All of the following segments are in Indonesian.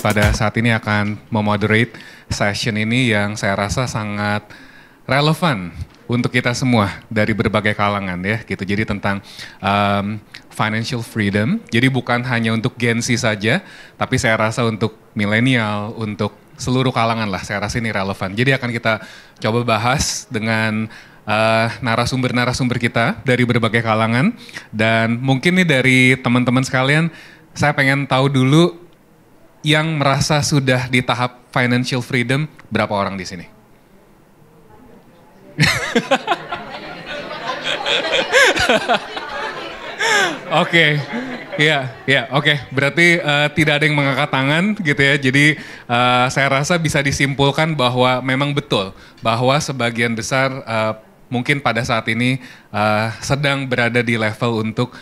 pada saat ini akan memoderate session ini yang saya rasa sangat relevan untuk kita semua dari berbagai kalangan ya gitu. Jadi tentang financial freedom. Jadi bukan hanya untuk Gen Z saja, tapi saya rasa untuk milenial, untuk seluruh kalangan lah. Saya rasa ini relevan. Jadi akan kita coba bahas dengan narasumber-narasumber kita dari berbagai kalangan. Dan mungkin nih dari teman-teman sekalian, saya pengen tahu dulu yang merasa sudah di tahap financial freedom, berapa orang di sini? Oke, oke. Berarti tidak ada yang mengangkat tangan gitu ya. Jadi saya rasa bisa disimpulkan bahwa memang betul bahwa sebagian besar mungkin pada saat ini sedang berada di level untuk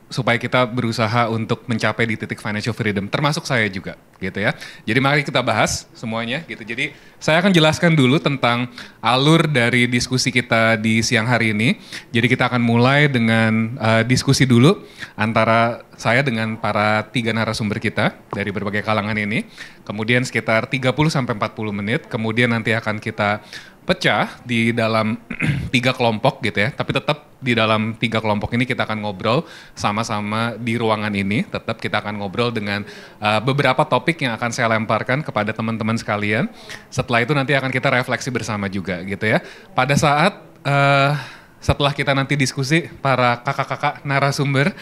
supaya kita berusaha untuk mencapai di titik financial freedom, termasuk saya juga gitu ya. Jadi mari kita bahas semuanya gitu. Jadi saya akan jelaskan dulu tentang alur dari diskusi kita di siang hari ini. Jadi kita akan mulai dengan diskusi dulu antara saya dengan para 3 narasumber kita dari berbagai kalangan ini. Kemudian sekitar 30-40 menit, kemudian nanti akan kita pecah di dalam 3 kelompok gitu ya, tapi tetap di dalam 3 kelompok ini kita akan ngobrol sama-sama di ruangan ini, tetap kita akan ngobrol dengan beberapa topik yang akan saya lemparkan kepada teman-teman sekalian. Setelah itu nanti akan kita refleksi bersama juga gitu ya. Pada saat setelah kita nanti diskusi, para kakak-kakak narasumber,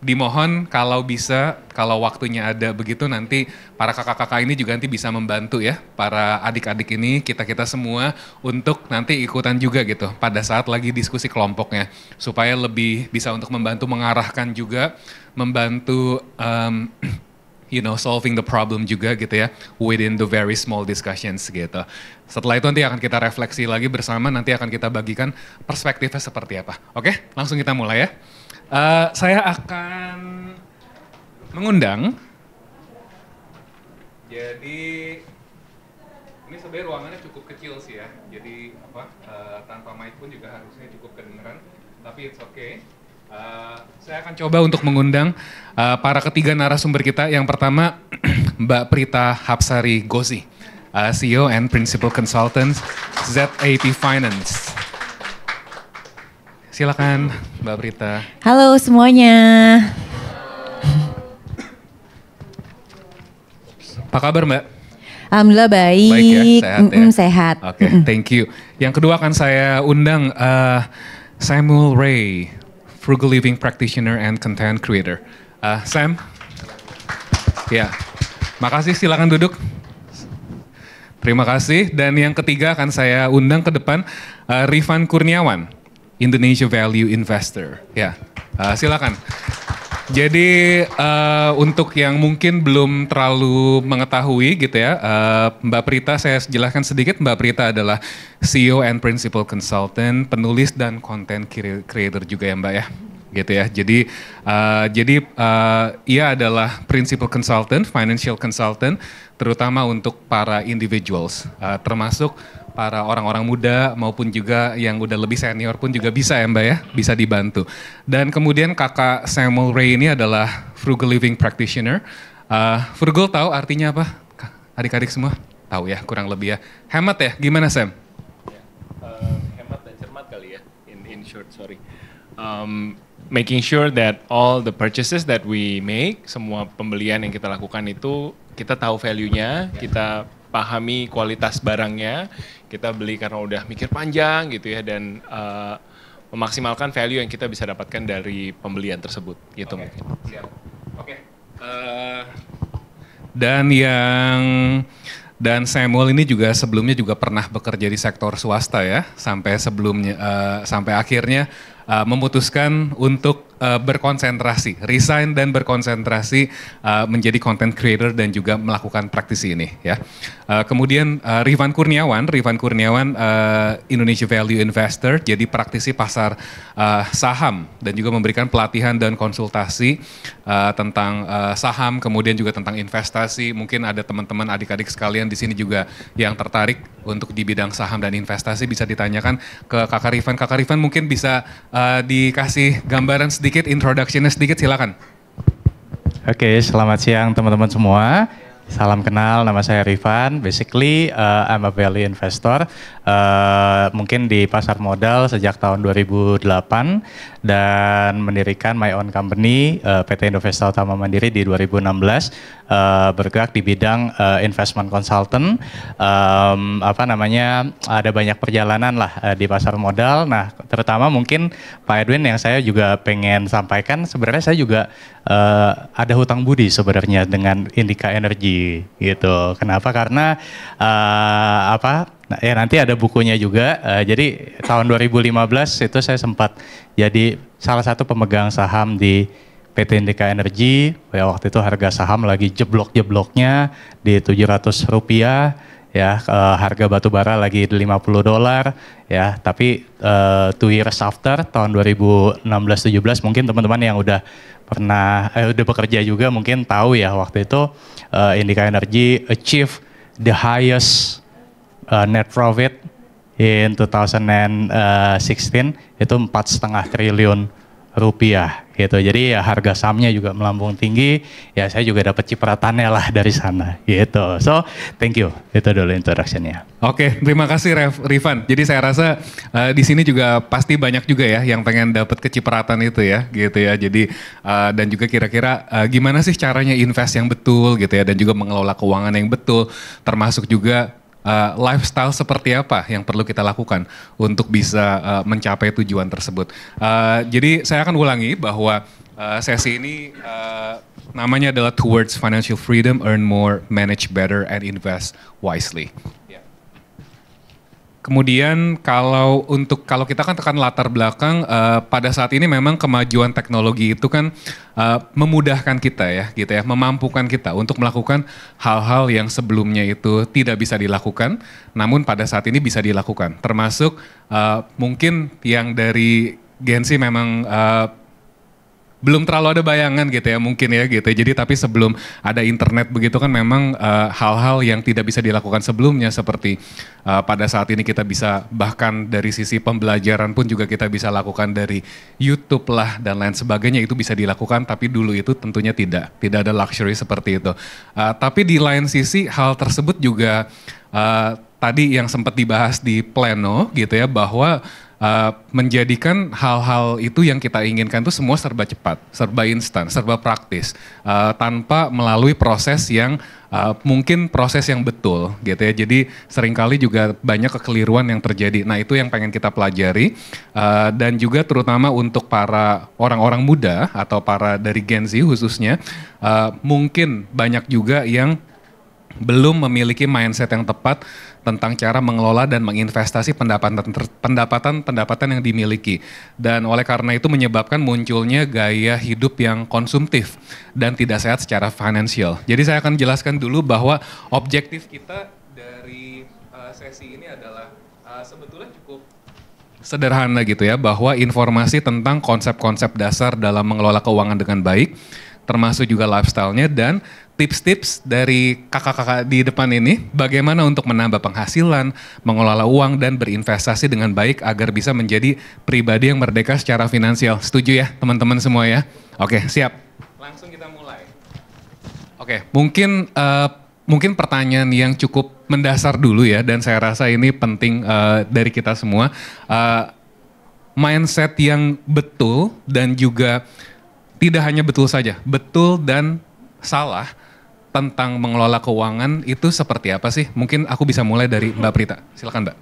dimohon kalau bisa, kalau waktunya ada begitu nanti para kakak-kakak ini juga nanti bisa membantu ya, para adik-adik ini, kita-kita semua untuk nanti ikutan juga gitu pada saat lagi diskusi kelompoknya. Supaya lebih bisa untuk membantu mengarahkan juga, membantu solving the problem juga gitu ya, within the very small discussions gitu. Setelah itu nanti akan kita refleksi lagi bersama, nanti akan kita bagikan perspektifnya seperti apa. Oke, langsung kita mulai ya. Saya akan mengundang, jadi ini sebenarnya ruangannya cukup kecil sih ya, jadi tanpa mic pun juga harusnya cukup kedengeran, tapi it's okay. Saya akan coba untuk mengundang para ketiga narasumber kita. Yang pertama Mbak Prita Hapsari Gosi, CEO and Principal Consultant ZAP Finance. Silakan Mbak Prita. Halo semuanya. Apa kabar Mbak? Alhamdulillah baik. Baik ya, sehat ya? Sehat. Oke, thank you. Yang kedua akan saya undang Samuel Ray, Frugal Living Practitioner and Content Creator. Sam? Ya, makasih, silakan duduk. Terima kasih. Dan yang ketiga akan saya undang ke depan Rifan Kurniawan, Indonesia Value Investor. Ya, silakan. Jadi untuk yang mungkin belum terlalu mengetahui gitu ya, Mbak Prita saya jelaskan sedikit. Mbak Prita adalah CEO and Principal Consultant, penulis dan content creator juga ya Mbak ya. Gitu ya. Jadi ia adalah principal consultant, financial consultant, terutama untuk para individuals, termasuk para orang-orang muda maupun juga yang udah lebih senior pun juga bisa ya Mbak ya, bisa dibantu. Dan kemudian kakak Samuel Ray ini adalah frugal living practitioner. Frugal tahu artinya apa? Adik-adik semua tahu ya, kurang lebih ya. Hemat ya, gimana Sam? Hemat dan cermat kali ya, in short, sorry. Making sure that all the purchases that we make, semua pembelian yang kita lakukan itu kita tahu value-nya, kita pahami kualitas barangnya, kita beli karena udah mikir panjang gitu ya, dan memaksimalkan value yang kita bisa dapatkan dari pembelian tersebut gitu. Okay. Mungkin. Siap. Oke. Dan Samuel ini juga sebelumnya juga pernah bekerja di sektor swasta ya, sampai akhirnya memutuskan untuk berkonsentrasi, resign dan berkonsentrasi menjadi content creator dan juga melakukan praktisi ini ya. Kemudian Rifan Kurniawan Indonesia Value Investor, jadi praktisi pasar saham dan juga memberikan pelatihan dan konsultasi tentang saham, kemudian juga tentang investasi. Mungkin ada teman-teman adik-adik sekalian di sini juga yang tertarik untuk di bidang saham dan investasi, bisa ditanyakan ke Kakak Rifan. Kakak Rifan mungkin bisa dikasih gambaran sedikit, introduction-nya sedikit, silakan. Oke, selamat siang teman-teman semua. Salam kenal, nama saya Rifan. Basically, I'm a value investor. Mungkin di pasar modal sejak tahun 2008 dan mendirikan my own company PT Indovesta Utama Mandiri di 2016. Bergerak di bidang investment consultant. Ada banyak perjalanan lah di pasar modal. Nah, terutama mungkin Pak Edwin yang saya juga pengen sampaikan, sebenarnya saya juga ada hutang budi sebenarnya dengan Indica Energy gitu. Kenapa? Karena nanti ada bukunya juga. Jadi tahun 2015 itu saya sempat jadi salah satu pemegang saham di PT Indica Energy. Ya, waktu itu harga saham lagi jeblok-jebloknya di Rp700 ya, harga batu bara lagi di $50 ya. Tapi 2 years after tahun 2016-17 mungkin teman-teman yang udah bekerja juga mungkin tahu ya, waktu itu Indica Energy achieve the highest net profit in 2016 itu 4,5 triliun rupiah gitu. Jadi ya harga sahamnya juga melambung tinggi. Ya saya juga dapat cipratannya lah dari sana gitu. So thank you. Itu dulu introduction-nya. Oke, terima kasih Rifan. Jadi saya rasa di sini juga pasti banyak juga ya yang pengen dapat kecipratan itu ya, gitu ya. Jadi dan juga kira-kira gimana sih caranya invest yang betul gitu ya, dan juga mengelola keuangan yang betul, termasuk juga lifestyle seperti apa yang perlu kita lakukan untuk bisa mencapai tujuan tersebut. Jadi saya akan ulangi bahwa sesi ini namanya adalah Towards Financial Freedom, Earn More, Manage Better, and Invest Wisely. Kemudian kalau kita kan tekan latar belakang, pada saat ini memang kemajuan teknologi itu kan memudahkan kita ya, gitu ya, memampukan kita untuk melakukan hal-hal yang sebelumnya itu tidak bisa dilakukan, namun pada saat ini bisa dilakukan. Termasuk mungkin yang dari Gen Z memang belum terlalu ada bayangan gitu ya mungkin ya gitu. Jadi tapi sebelum ada internet begitu kan memang hal-hal yang tidak bisa dilakukan sebelumnya, seperti pada saat ini kita bisa bahkan dari sisi pembelajaran pun juga kita bisa lakukan dari YouTube lah dan lain sebagainya, itu bisa dilakukan, tapi dulu itu tentunya tidak ada luxury seperti itu. Tapi di lain sisi hal tersebut juga tadi yang sempat dibahas di pleno gitu ya, bahwa menjadikan hal-hal itu yang kita inginkan itu semua serba cepat, serba instan, serba praktis, tanpa melalui proses yang mungkin proses yang betul gitu ya. Jadi seringkali juga banyak kekeliruan yang terjadi. Nah itu yang pengen kita pelajari, dan juga terutama untuk para orang-orang muda atau para dari Gen Z khususnya, mungkin banyak juga yang belum memiliki mindset yang tepat tentang cara mengelola dan menginvestasi pendapatan yang dimiliki. Dan oleh karena itu menyebabkan munculnya gaya hidup yang konsumtif dan tidak sehat secara finansial. Jadi saya akan jelaskan dulu bahwa objektif kita dari sesi ini adalah sebetulnya cukup sederhana gitu ya, bahwa informasi tentang konsep-konsep dasar dalam mengelola keuangan dengan baik, termasuk juga lifestyle-nya, dan tips-tips dari kakak-kakak di depan ini bagaimana untuk menambah penghasilan, mengelola uang, dan berinvestasi dengan baik agar bisa menjadi pribadi yang merdeka secara finansial. Setuju ya teman-teman semua ya? Oke, siap. Langsung kita mulai. Oke, mungkin pertanyaan yang cukup mendasar dulu ya, dan saya rasa ini penting dari kita semua. Mindset yang betul dan juga tidak hanya betul saja, betul dan salah tentang mengelola keuangan itu seperti apa sih? Mungkin aku bisa mulai dari Mbak Prita. Silakan Mbak.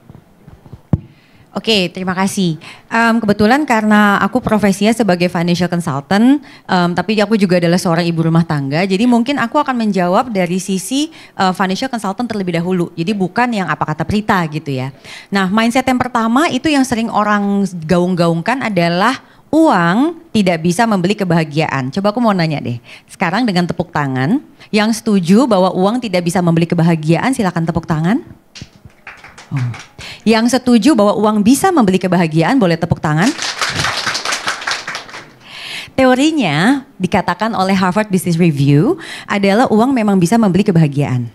Oke, terima kasih. Kebetulan karena aku profesinya sebagai financial consultant, tapi aku juga adalah seorang ibu rumah tangga, jadi mungkin aku akan menjawab dari sisi financial consultant terlebih dahulu. Jadi bukan yang apa kata Prita gitu ya. Nah, mindset yang pertama itu yang sering orang gaung-gaungkan adalah uang tidak bisa membeli kebahagiaan. Coba aku mau nanya deh, sekarang dengan tepuk tangan, yang setuju bahwa uang tidak bisa membeli kebahagiaan silakan tepuk tangan. Yang setuju bahwa uang bisa membeli kebahagiaan boleh tepuk tangan. Teorinya dikatakan oleh Harvard Business Review adalah uang memang bisa membeli kebahagiaan.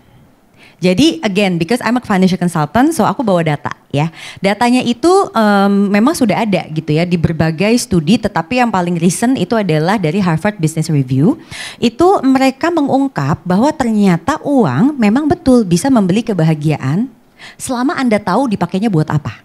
Jadi again, because I'm a financial consultant, so aku bawa data ya. Datanya itu memang sudah ada gitu ya di berbagai studi, tetapi yang paling recent itu adalah dari Harvard Business Review. Itu mereka mengungkap bahwa ternyata uang memang betul bisa membeli kebahagiaan selama Anda tahu dipakainya buat apa.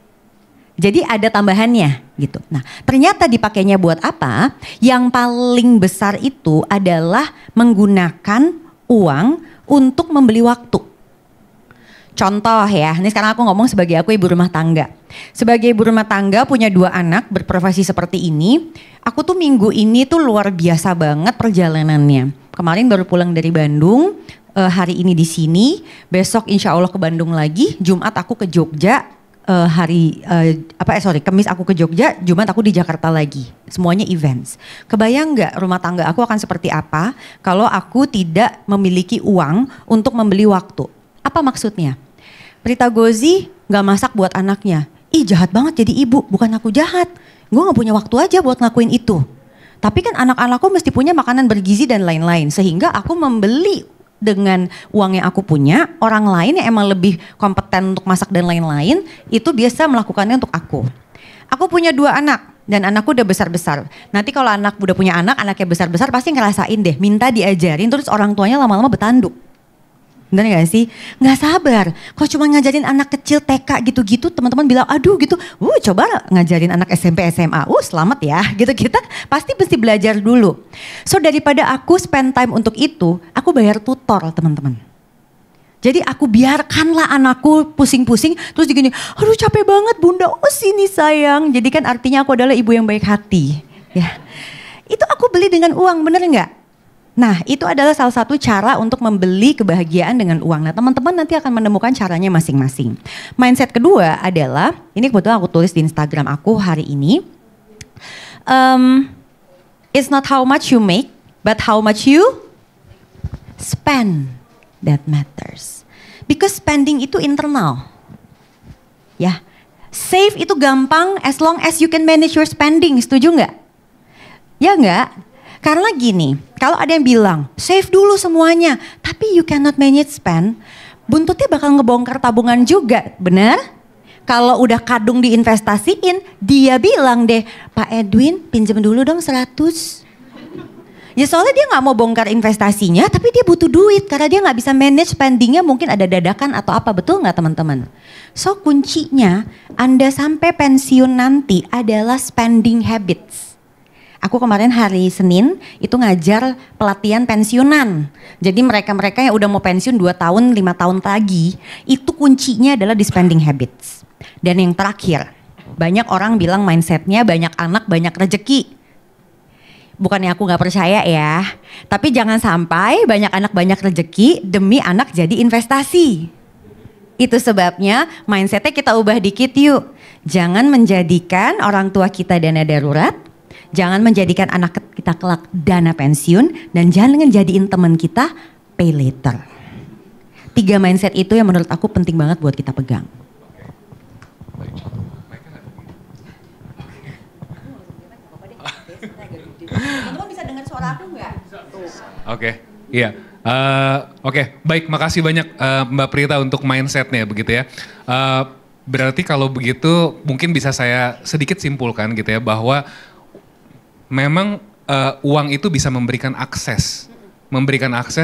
Jadi ada tambahannya gitu. Nah, ternyata dipakainya buat apa? Yang paling besar itu adalah menggunakan uang untuk membeli waktu. Contoh ya, ini sekarang aku ngomong sebagai aku ibu rumah tangga. Sebagai ibu rumah tangga punya 2 anak berprofesi seperti ini, aku tuh minggu ini tuh luar biasa banget perjalanannya. Kemarin baru pulang dari Bandung, hari ini di sini, besok insya Allah ke Bandung lagi, Jumat aku ke Jogja, Kamis aku ke Jogja, Jumat aku di Jakarta lagi. Semuanya events. Kebayang nggak rumah tangga aku akan seperti apa kalau aku tidak memiliki uang untuk membeli waktu? Apa maksudnya? Prita Gozi gak masak buat anaknya. Ih jahat banget jadi ibu, bukan aku jahat. Gue gak punya waktu aja buat ngelakuin itu. Tapi kan anak-anakku mesti punya makanan bergizi dan lain-lain. Sehingga aku membeli dengan uang yang aku punya, orang lain yang emang lebih kompeten untuk masak dan lain-lain, itu biasa melakukannya untuk aku. Aku punya 2 anak. Dan anakku udah besar-besar. Nanti kalau anak udah punya anak, anaknya besar-besar pasti ngerasain deh. Minta diajarin terus orang tuanya lama-lama betanduk. Bener gak sih? Gak sabar. Kalau cuma ngajarin anak kecil TK gitu-gitu, teman-teman bilang aduh gitu. Coba ngajarin anak SMP SMA. Selamat ya. Gitu kita pasti mesti belajar dulu. So daripada aku spend time untuk itu, aku bayar tutor teman-teman. Jadi aku biarkanlah anakku pusing-pusing. Terus gini, aduh capek banget bunda. Sini sayang. Jadi kan artinya aku adalah ibu yang baik hati. Ya, itu aku beli dengan uang, bener gak? Nah, itu adalah salah satu cara untuk membeli kebahagiaan dengan uang. Nah, teman-teman nanti akan menemukan caranya masing-masing. Mindset kedua adalah, ini kebetulan aku tulis di Instagram aku hari ini. It's not how much you make, but how much you spend that matters. Because spending itu internal. Ya, save itu gampang as long as you can manage your spending. Setuju nggak? Ya nggak? Karena gini, kalau ada yang bilang save dulu semuanya, tapi you cannot manage spend, buntutnya bakal ngebongkar tabungan juga, benar? Kalau udah kadung diinvestasiin, dia bilang deh, Pak Edwin pinjam dulu dong 100. Ya soalnya dia gak mau bongkar investasinya, tapi dia butuh duit karena dia gak bisa manage spendingnya, mungkin ada dadakan atau apa, betul gak teman-teman? So kuncinya Anda sampai pensiun nanti adalah spending habits. Aku kemarin hari Senin itu ngajar pelatihan pensiunan. Jadi mereka-mereka yang udah mau pensiun 2 tahun, 5 tahun lagi, itu kuncinya adalah di spending habits. Dan yang terakhir, banyak orang bilang mindsetnya banyak anak, banyak rezeki. Bukannya aku gak percaya ya, tapi jangan sampai banyak anak, banyak rezeki demi anak jadi investasi. Itu sebabnya mindsetnya kita ubah dikit yuk. Jangan menjadikan orang tua kita dana darurat. Jangan menjadikan anak kita kelak dana pensiun, dan jangan jadiin teman kita pay later. 3 mindset itu yang menurut aku penting banget buat kita pegang. Teman-teman bisa dengar suara aku nggak? Oke, iya. Oke, baik. Makasih banyak Mbak Prita untuk mindsetnya begitu ya. Berarti kalau begitu mungkin bisa saya sedikit simpulkan gitu ya, bahwa memang uang itu bisa memberikan akses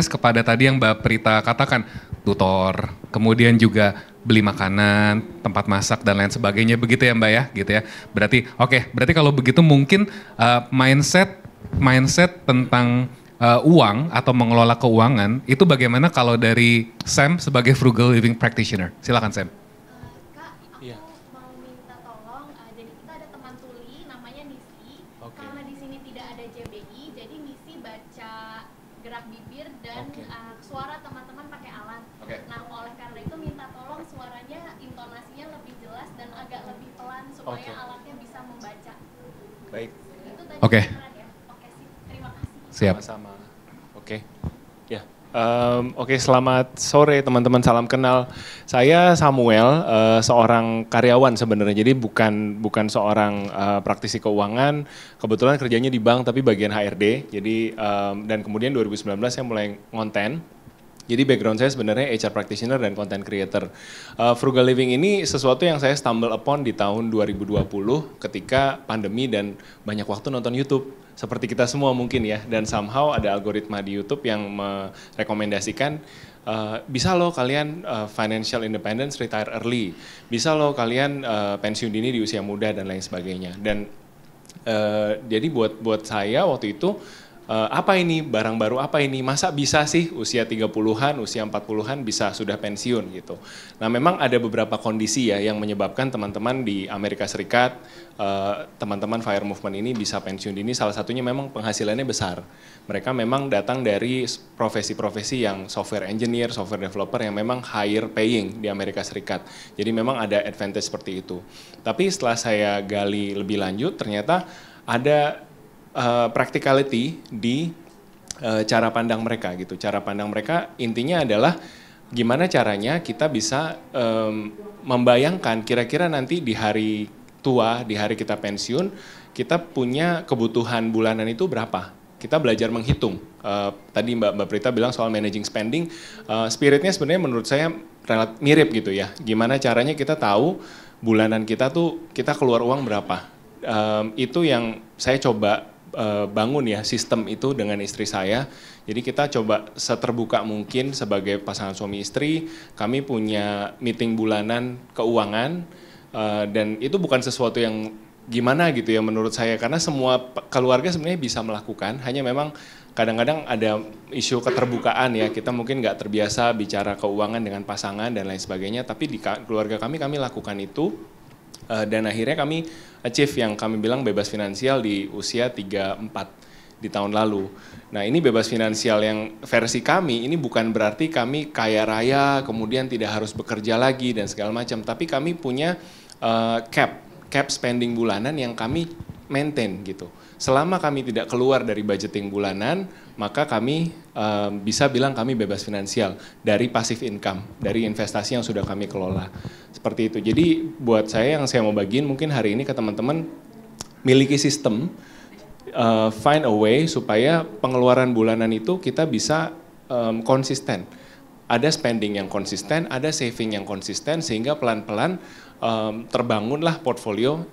kepada tadi yang Mbak Prita katakan, tutor, kemudian juga beli makanan, tempat masak dan lain sebagainya begitu ya Mbak ya, gitu ya. Berarti kalau begitu mungkin mindset tentang uang atau mengelola keuangan itu bagaimana kalau dari Sam sebagai frugal living practitioner? Silakan Sam. Suara teman-teman pakai alat. Okay. Nah, oleh karena itu minta tolong suaranya, intonasinya lebih jelas dan agak lebih pelan supaya alatnya bisa membaca. Baik. Itu tadi Oke. Ya. Oke sih, terima kasih. Siap. Sama-sama. Oke. Ya. Oke, selamat sore teman-teman, salam kenal. Saya Samuel, seorang karyawan sebenarnya. Jadi bukan seorang praktisi keuangan. Kebetulan kerjanya di bank tapi bagian HRD. Jadi dan kemudian 2019 saya mulai ngonten. Jadi background saya sebenarnya HR practitioner dan content creator. Frugal living ini sesuatu yang saya stumble upon di tahun 2020 ketika pandemi dan banyak waktu nonton YouTube. Seperti kita semua mungkin ya. Dan somehow ada algoritma di YouTube yang merekomendasikan bisa loh kalian financial independence retire early. Bisa loh kalian pensiun dini di usia muda dan lain sebagainya. Dan jadi buat saya waktu itu apa ini barang baru, apa ini, masa bisa sih usia 30-an, usia 40-an bisa sudah pensiun gitu. Nah memang ada beberapa kondisi ya yang menyebabkan teman-teman di Amerika Serikat, teman-teman FIRE movement ini bisa pensiun dini, salah satunya memang penghasilannya besar. Mereka memang datang dari profesi-profesi yang software engineer, software developer yang memang higher paying di Amerika Serikat. Jadi memang ada advantage seperti itu. Tapi setelah saya gali lebih lanjut ternyata ada practicality di cara pandang mereka gitu. Cara pandang mereka intinya adalah gimana caranya kita bisa membayangkan kira-kira nanti di hari tua, di hari kita pensiun, kita punya kebutuhan bulanan itu berapa. Kita belajar menghitung. Tadi Mbak Prita bilang soal managing spending, spiritnya sebenarnya menurut saya relatif mirip gitu ya. Gimana caranya kita tahu bulanan kita tuh kita keluar uang berapa. Itu yang saya coba bangun ya sistem itu dengan istri saya. Jadi kita coba seterbuka mungkin sebagai pasangan suami istri. Kami punya meeting bulanan keuangan dan itu bukan sesuatu yang gimana gitu ya menurut saya. Karena semua keluarga sebenarnya bisa melakukan. Hanya memang kadang-kadang ada isu keterbukaan ya. Kita mungkin nggak terbiasa bicara keuangan dengan pasangan dan lain sebagainya. Tapi di keluarga kami lakukan itu. Dan akhirnya kami achieve yang kami bilang bebas finansial di usia 34 di tahun lalu. Nah ini bebas finansial yang versi kami, ini bukan berarti kami kaya raya, kemudian tidak harus bekerja lagi dan segala macam. Tapi kami punya cap spending bulanan yang kami maintain gitu. Selama kami tidak keluar dari budgeting bulanan, maka kami bisa bilang kami bebas finansial dari passive income, dari investasi yang sudah kami kelola. Seperti itu. Jadi buat saya yang saya mau bagiin mungkin hari ini ke teman-teman, miliki sistem, find a way supaya pengeluaran bulanan itu kita bisa konsisten. Ada spending yang konsisten, ada saving yang konsisten, sehingga pelan-pelan terbangunlah portfolio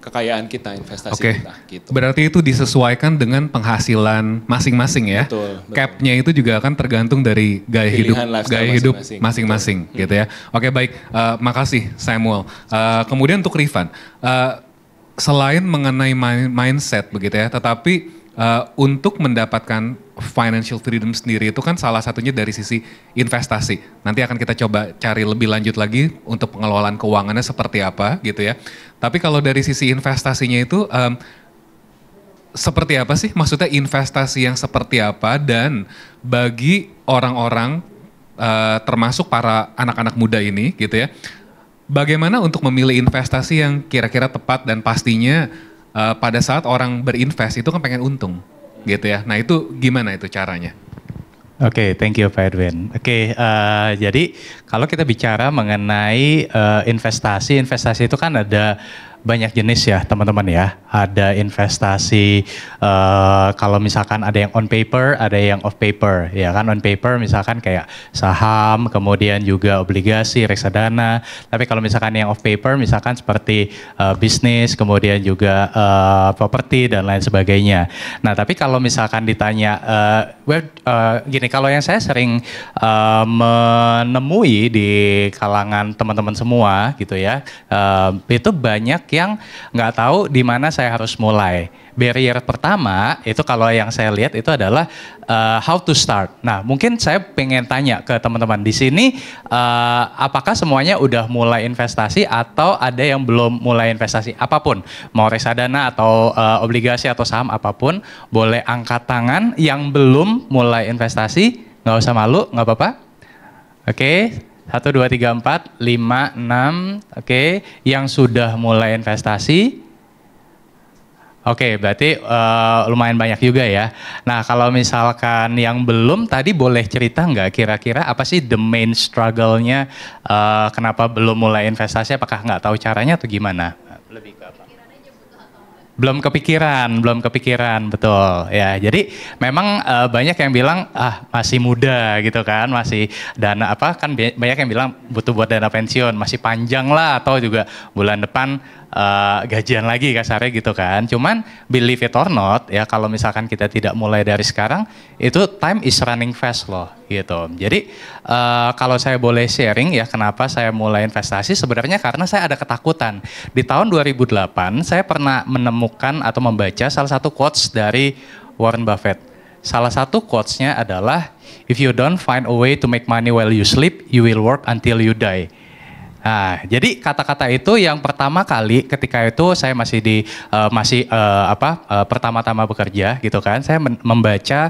kekayaan kita, investasi kita. Gitu. Berarti itu disesuaikan dengan penghasilan masing-masing ya. Betul. Cap-nya itu juga akan tergantung dari gaya hidup masing-masing gitu ya. Oke baik, makasih Samuel. Kemudian untuk Rifan, selain mengenai mindset begitu ya, tetapi untuk mendapatkan financial freedom sendiri itu kan salah satunya dari sisi investasi. Nanti akan kita coba cari lebih lanjut lagi untuk pengelolaan keuangannya seperti apa gitu ya. Tapi kalau dari sisi investasinya itu seperti apa sih? Maksudnya investasi yang seperti apa, dan bagi orang-orang termasuk para anak-anak muda ini gitu ya, bagaimana untuk memilih investasi yang kira-kira tepat dan pastinya pada saat orang berinvest itu kan pengen untung gitu ya. Nah itu gimana itu caranya? Oke, thank you Pak Edwin. Oke, jadi kalau kita bicara mengenai investasi itu kan ada banyak jenis ya teman-teman ya. Ada investasi kalau misalkan ada yang on paper, ada yang off paper. Ya kan, on paper misalkan kayak saham, kemudian juga obligasi, reksadana. Tapi kalau misalkan yang off paper misalkan seperti bisnis, kemudian juga properti dan lain sebagainya. Nah tapi kalau misalkan ditanya, gini, kalau yang saya sering menemui di kalangan teman-teman semua gitu ya, itu banyak yang nggak tahu di mana saya harus mulai. Barrier pertama itu kalau yang saya lihat itu adalah how to start. Nah mungkin saya pengen tanya ke teman-teman di sini, apakah semuanya udah mulai investasi atau ada yang belum mulai investasi apapun, mau reksadana atau obligasi atau saham apapun, boleh angkat tangan yang belum mulai investasi, nggak usah malu, nggak apa-apa. Oke. 1, 2, 3, 4, 5, 6, oke. Yang sudah mulai investasi, oke, berarti lumayan banyak juga ya. Nah kalau misalkan yang belum tadi boleh cerita nggak kira-kira apa sih the main struggle-nya, kenapa belum mulai investasi, apakah nggak tahu caranya atau gimana? Lebih ke apa? belum kepikiran, betul. Ya, jadi memang banyak yang bilang masih muda gitu kan, masih dana apa kan banyak yang bilang butuh buat dana pensiun, masih panjang lah atau juga bulan depan gajian lagi kasarnya gitu kan. Cuman believe it or not ya, kalau misalkan kita tidak mulai dari sekarang, itu time is running fast loh gitu. Jadi kalau saya boleh sharing ya, kenapa saya mulai investasi, sebenarnya karena saya ada ketakutan. Di tahun 2008 saya pernah menemukan atau membaca salah satu quotes dari Warren Buffett. Salah satu quotes-nya adalah, if you don't find a way to make money while you sleep, you will work until you die. Nah, jadi kata-kata itu yang pertama kali ketika itu saya masih pertama-tama bekerja gitu kan, saya membaca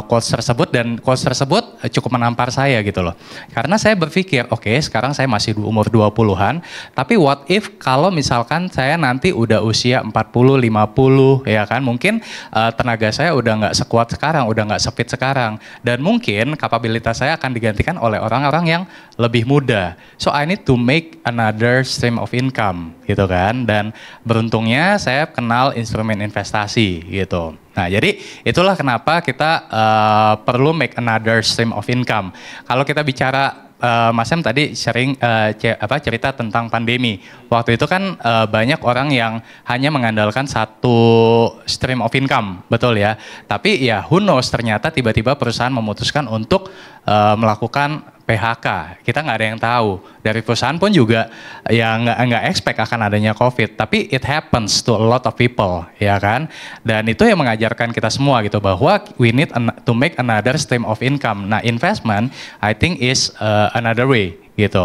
quotes tersebut, dan quotes tersebut cukup menampar saya gitu loh. Karena saya berpikir, oke, sekarang saya masih umur 20-an, tapi what if kalau misalkan saya nanti udah usia 40, 50 ya kan, mungkin tenaga saya udah nggak sekuat sekarang, udah nggak sefit sekarang, dan mungkin kapabilitas saya akan digantikan oleh orang-orang yang lebih muda. So I need to make another stream of income gitu kan, dan beruntungnya saya kenal instrumen investasi gitu. Nah, jadi itulah kenapa kita perlu make another stream of income. Kalau kita bicara Mas Sam tadi sering cerita tentang pandemi. Waktu itu kan banyak orang yang hanya mengandalkan satu stream of income, betul ya. Tapi ya who knows, ternyata tiba-tiba perusahaan memutuskan untuk melakukan PHK. Kita nggak ada yang tahu. Dari perusahaan pun juga ya nggak expect akan adanya COVID. Tapi it happens to a lot of people, ya kan. Dan itu yang mengajarkan kita semua gitu, bahwa we need to make another stream of income. Nah, investment I think is another way gitu,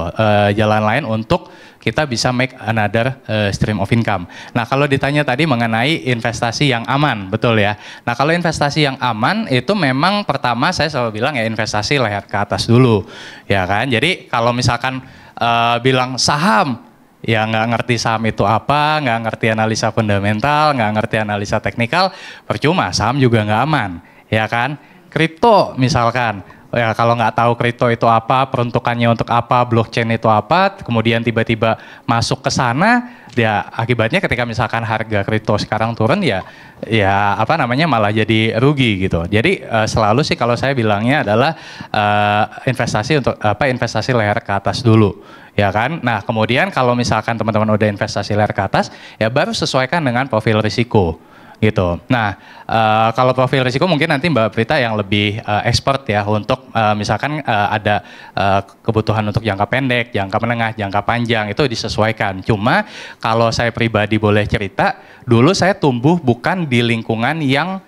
jalan lain untuk kita bisa make another stream of income. Nah, kalau ditanya tadi mengenai investasi yang aman, betul ya. Nah, kalau investasi yang aman itu memang pertama saya selalu bilang ya investasi leher ke atas dulu, ya kan. Jadi kalau misalkan bilang saham, ya nggak ngerti saham itu apa, nggak ngerti analisa fundamental, nggak ngerti analisa teknikal, percuma, saham juga nggak aman, ya kan. Kripto misalkan, ya kalau nggak tahu kripto itu apa, peruntukannya untuk apa, blockchain itu apa, kemudian tiba-tiba masuk ke sana, ya akibatnya ketika misalkan harga kripto sekarang turun ya malah jadi rugi gitu. Jadi selalu sih kalau saya bilangnya adalah investasi leher ke atas dulu, ya kan. Nah, kemudian kalau misalkan teman-teman udah investasi leher ke atas, ya baru sesuaikan dengan profil risiko gitu. Nah, kalau profil risiko mungkin nanti Mbak Prita yang lebih expert ya untuk misalkan ada kebutuhan untuk jangka pendek, jangka menengah, jangka panjang, itu disesuaikan. Cuma kalau saya pribadi boleh cerita, dulu saya tumbuh bukan di lingkungan yang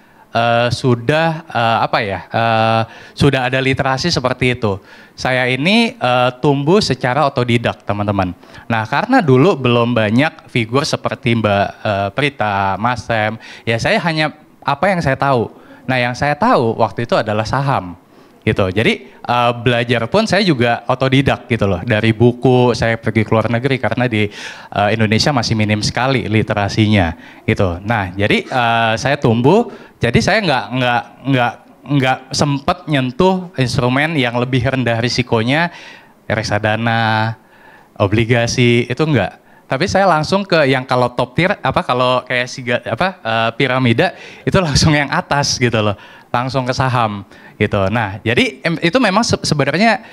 sudah sudah ada literasi seperti itu. Saya ini tumbuh secara otodidak, teman-teman. Nah, karena dulu belum banyak figur seperti Mbak Prita, Mas Sam, ya saya hanya apa yang saya tahu. Nah, yang saya tahu waktu itu adalah saham gitu. Jadi belajar pun saya juga otodidak gitu loh. Dari buku, saya pergi ke luar negeri karena di Indonesia masih minim sekali literasinya gitu. Nah, jadi saya tumbuh, jadi saya nggak sempat nyentuh instrumen yang lebih rendah risikonya, reksadana, obligasi, itu enggak. Tapi saya langsung ke yang kalau top tier, kalau kayak piramida itu langsung yang atas gitu loh, langsung ke saham gitu. Nah, jadi itu memang sebenarnya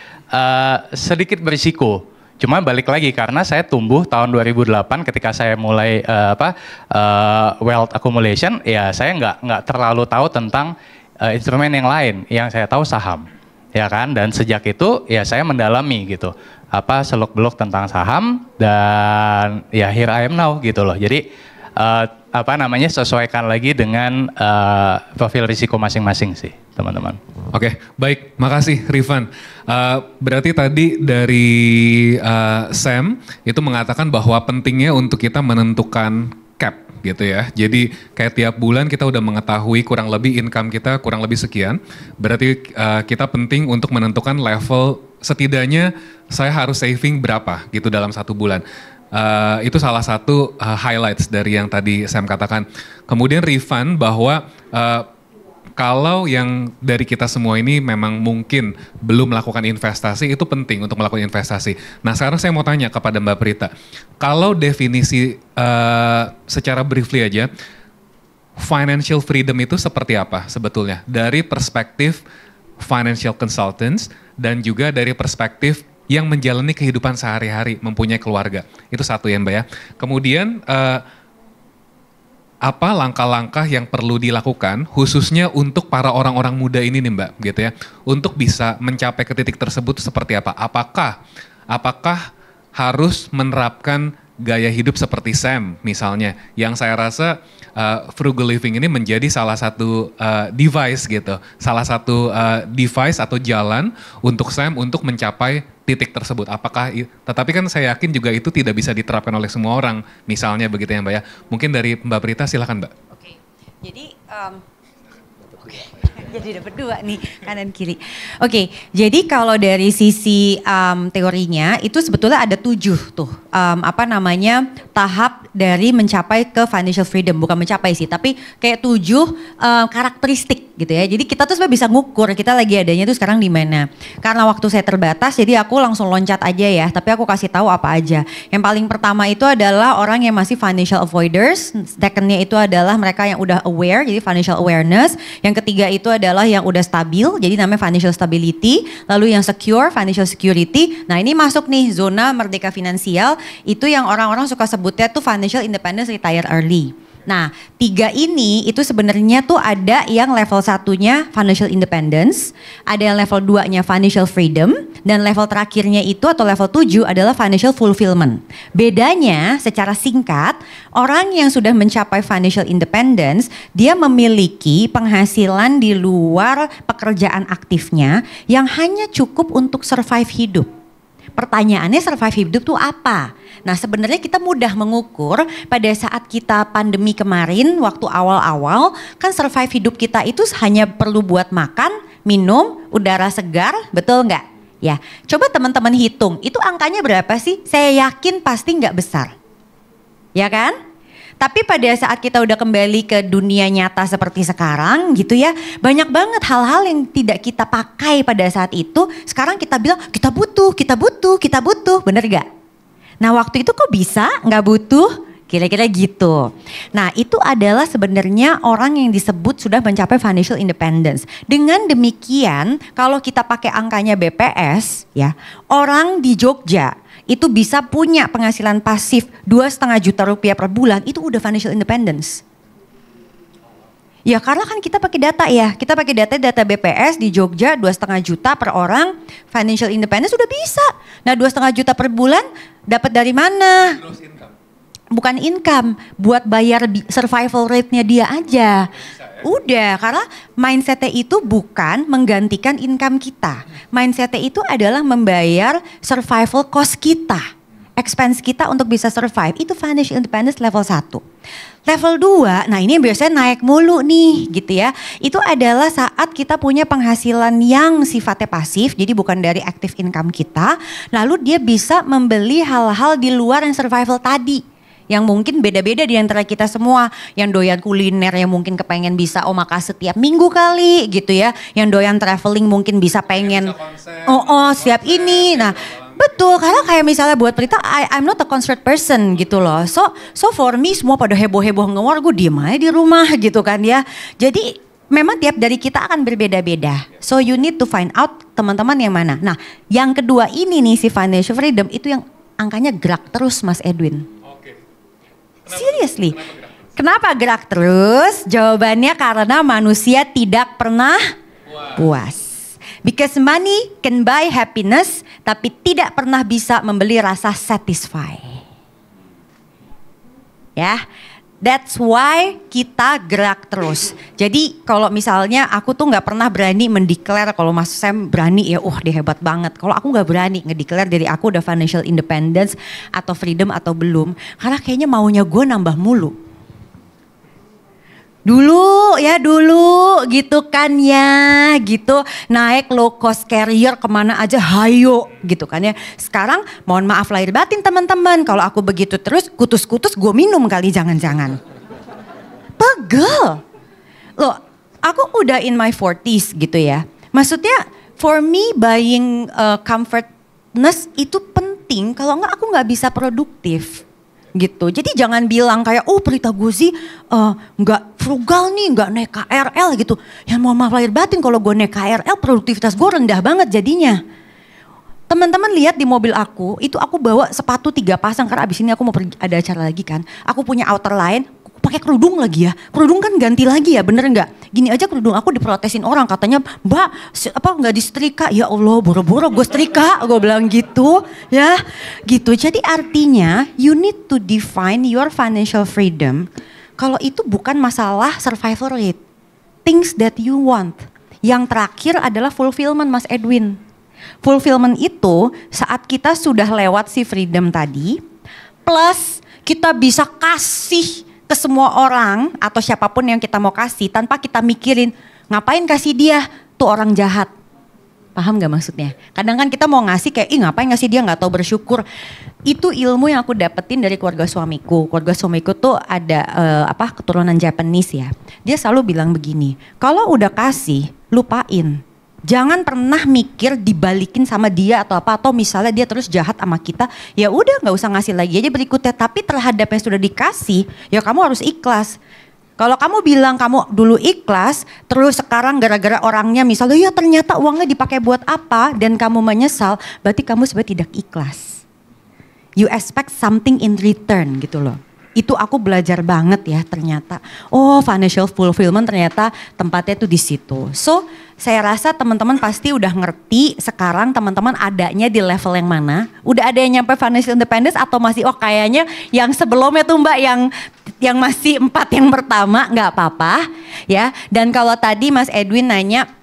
sedikit berisiko. Cuma balik lagi karena saya tumbuh tahun 2008 ketika saya mulai wealth accumulation, ya saya nggak terlalu tahu tentang instrumen yang lain. Yang saya tahu saham, ya kan. Dan sejak itu ya saya mendalami gitu, seluk-beluk tentang saham, dan ya here I am now gitu loh. Jadi sesuaikan lagi dengan profil risiko masing-masing sih, teman-teman. Oke, baik, makasih Rifan. Berarti tadi dari Sam itu mengatakan bahwa pentingnya untuk kita menentukan cap gitu ya. Jadi kayak tiap bulan kita udah mengetahui kurang lebih income kita kurang lebih sekian. Berarti kita penting untuk menentukan level setidaknya saya harus saving berapa gitu dalam satu bulan. Itu salah satu highlights dari yang tadi Sam katakan. Kemudian Rifan bahwa kalau yang dari kita semua ini memang mungkin belum melakukan investasi, itu penting untuk melakukan investasi. Nah sekarang saya mau tanya kepada Mbak Prita, kalau definisi secara briefly aja, financial freedom itu seperti apa sebetulnya? Dari perspektif financial consultants dan juga dari perspektif yang menjalani kehidupan sehari-hari, mempunyai keluarga. Itu satu ya Mbak ya. Kemudian apa langkah-langkah yang perlu dilakukan khususnya untuk para orang-orang muda ini nih Mbak gitu ya, untuk bisa mencapai ke titik tersebut seperti apa? Apakah harus menerapkan gaya hidup seperti Sam misalnya, yang saya rasa frugal living ini menjadi salah satu device gitu, salah satu device atau jalan untuk Sam untuk mencapai titik tersebut. Tetapi kan saya yakin juga itu tidak bisa diterapkan oleh semua orang, misalnya begitu ya Mbak ya. Mungkin dari Mbak Prita silakan Mbak. Oke, jadi jadi dapat dua nih kanan kiri. Oke, jadi kalau dari sisi teorinya itu sebetulnya ada 7 tuh tahap dari mencapai ke financial freedom, bukan mencapai sih, tapi kayak 7 karakteristik gitu ya. Jadi kita tuh sebenarnya bisa ngukur kita lagi adanya tuh sekarang di mana. Karena waktu saya terbatas, jadi aku langsung loncat aja ya. Tapi aku kasih tahu apa aja. Yang paling pertama itu adalah orang yang masih financial avoiders. Secondnya itu adalah mereka yang udah aware, jadi financial awareness. Yang ketiga itu adalah yang udah stabil, jadi namanya financial stability. Lalu yang secure, financial security. Nah ini masuk nih zona merdeka finansial. Itu yang orang-orang suka sebutnya tuh financial independence retire early. Nah 3 ini itu sebenarnya tuh ada yang level 1-nya financial independence, ada yang level 2-nya financial freedom, dan level terakhirnya itu atau level 7 adalah financial fulfillment. Bedanya secara singkat, orang yang sudah mencapai financial independence, dia memiliki penghasilan di luar pekerjaan aktifnya yang hanya cukup untuk survive hidup. Pertanyaannya survive hidup tuh apa? Nah sebenarnya kita mudah mengukur pada saat kita pandemi kemarin waktu awal-awal kan survive hidup kita itu hanya perlu buat makan, minum, udara segar, betul nggak? Ya, coba teman-teman hitung itu angkanya berapa sih? Saya yakin pasti nggak besar, ya kan? Tapi pada saat kita udah kembali ke dunia nyata seperti sekarang gitu ya, banyak banget hal-hal yang tidak kita pakai pada saat itu. Sekarang kita bilang kita butuh, bener gak? Nah waktu itu kok bisa gak butuh? Kira-kira gitu. Nah itu adalah sebenarnya orang yang disebut sudah mencapai financial independence. Dengan demikian kalau kita pakai angkanya BPS ya, orang di Jogja itu bisa punya penghasilan pasif 2,5 juta rupiah per bulan, itu udah financial independence. Ya karena kan kita pakai data ya, kita pakai data BPS di Jogja 2,5 juta per orang, financial independence sudah bisa. Nah 2,5 juta per bulan dapat dari mana? Bukan income, buat bayar survival rate-nya dia aja. Udah, karena mindset-nya itu bukan menggantikan income kita. Mindset-nya itu adalah membayar survival cost kita. Expense kita untuk bisa survive, itu financial independence level 1. Level 2, nah ini biasanya naik mulu nih gitu ya. Itu adalah saat kita punya penghasilan yang sifatnya pasif, jadi bukan dari active income kita. Lalu dia bisa membeli hal-hal di luar yang survival tadi. Yang mungkin beda-beda di antara kita semua. Yang doyan kuliner yang mungkin kepengen bisa omakase setiap minggu kali gitu ya. Yang doyan traveling mungkin bisa pengen siap ini. Nah betul, karena kayak misalnya buat Prita, I'm not a concert person gitu loh. So for me semua pada heboh-heboh ngewar, gue diem aja di rumah gitu kan ya. Jadi memang tiap dari kita akan berbeda-beda. So you need to find out teman-teman yang mana. Nah yang kedua ini nih si financial freedom itu yang angkanya gerak terus Mas Edwin. Seriously, kenapa gerak terus? Jawabannya karena manusia tidak pernah puas. Because money can buy happiness, tapi tidak pernah bisa membeli rasa satisfy. Ya, that's why kita gerak terus. Jadi kalau misalnya aku tuh nggak pernah berani mendeklar kalau Mas Sam berani ya, dia hebat banget. Kalau aku nggak berani ngedeklar dari aku udah financial independence atau freedom atau belum, karena kayaknya maunya gue nambah mulu. Dulu gitu kan ya, gitu naik low cost carrier kemana aja hayo gitu kan ya. Sekarang mohon maaf lahir batin teman-teman, kalau aku begitu terus kutus-kutus gue minum kali jangan-jangan. Pegel. Loh aku udah in my 40s gitu ya. Maksudnya for me buying comfortness itu penting, kalau enggak aku nggak bisa produktif gitu. Jadi jangan bilang kayak Prita Gozi nggak frugal nih, nggak naik KRL gitu. Ya mohon maaf lahir batin, kalau gue naik KRL produktivitas gue rendah banget jadinya. Teman-teman lihat di mobil aku, itu aku bawa sepatu 3 pasang karena abis ini aku mau pergi, ada acara lagi kan. Aku punya outer line, pakai kerudung lagi ya. Kerudung kan ganti lagi ya, bener nggak? Gini aja kerudung aku diprotesin orang, katanya Mbak nggak disetrika. Ya Allah, boro-boro gue setrika, gue bilang gitu ya. Gitu, jadi artinya you need to define your financial freedom. Kalau itu bukan masalah survival rate, things that you want. Yang terakhir adalah fulfillment, Mas Edwin. Fulfillment itu saat kita sudah lewat si freedom tadi, plus kita bisa kasih ke semua orang atau siapapun yang kita mau kasih tanpa kita mikirin ngapain kasih dia, tuh orang jahat. Paham gak maksudnya? Kadang kan kita mau ngasih kayak ngapain ngasih dia, gak tahu bersyukur. Itu ilmu yang aku dapetin dari keluarga suamiku. Keluarga suamiku tuh ada keturunan Japanese ya. Dia selalu bilang begini, kalau udah kasih lupain. Jangan pernah mikir dibalikin sama dia atau apa, atau misalnya dia terus jahat sama kita, ya udah nggak usah ngasih lagi aja berikutnya. Tapi terhadap yang sudah dikasih, ya kamu harus ikhlas. Kalau kamu bilang kamu dulu ikhlas, terus sekarang gara-gara orangnya misalnya ya ternyata uangnya dipakai buat apa dan kamu menyesal, berarti kamu sebenarnya tidak ikhlas. You expect something in return gitu loh. Itu aku belajar banget ya ternyata. Financial fulfillment ternyata tempatnya tuh di situ. So, saya rasa teman-teman pasti udah ngerti sekarang teman-teman adanya di level yang mana. Udah ada yang nyampe financial independence atau masih kayaknya yang sebelumnya tuh Mbak yang masih 4 yang pertama, nggak apa-apa ya. Dan kalau tadi Mas Edwin nanya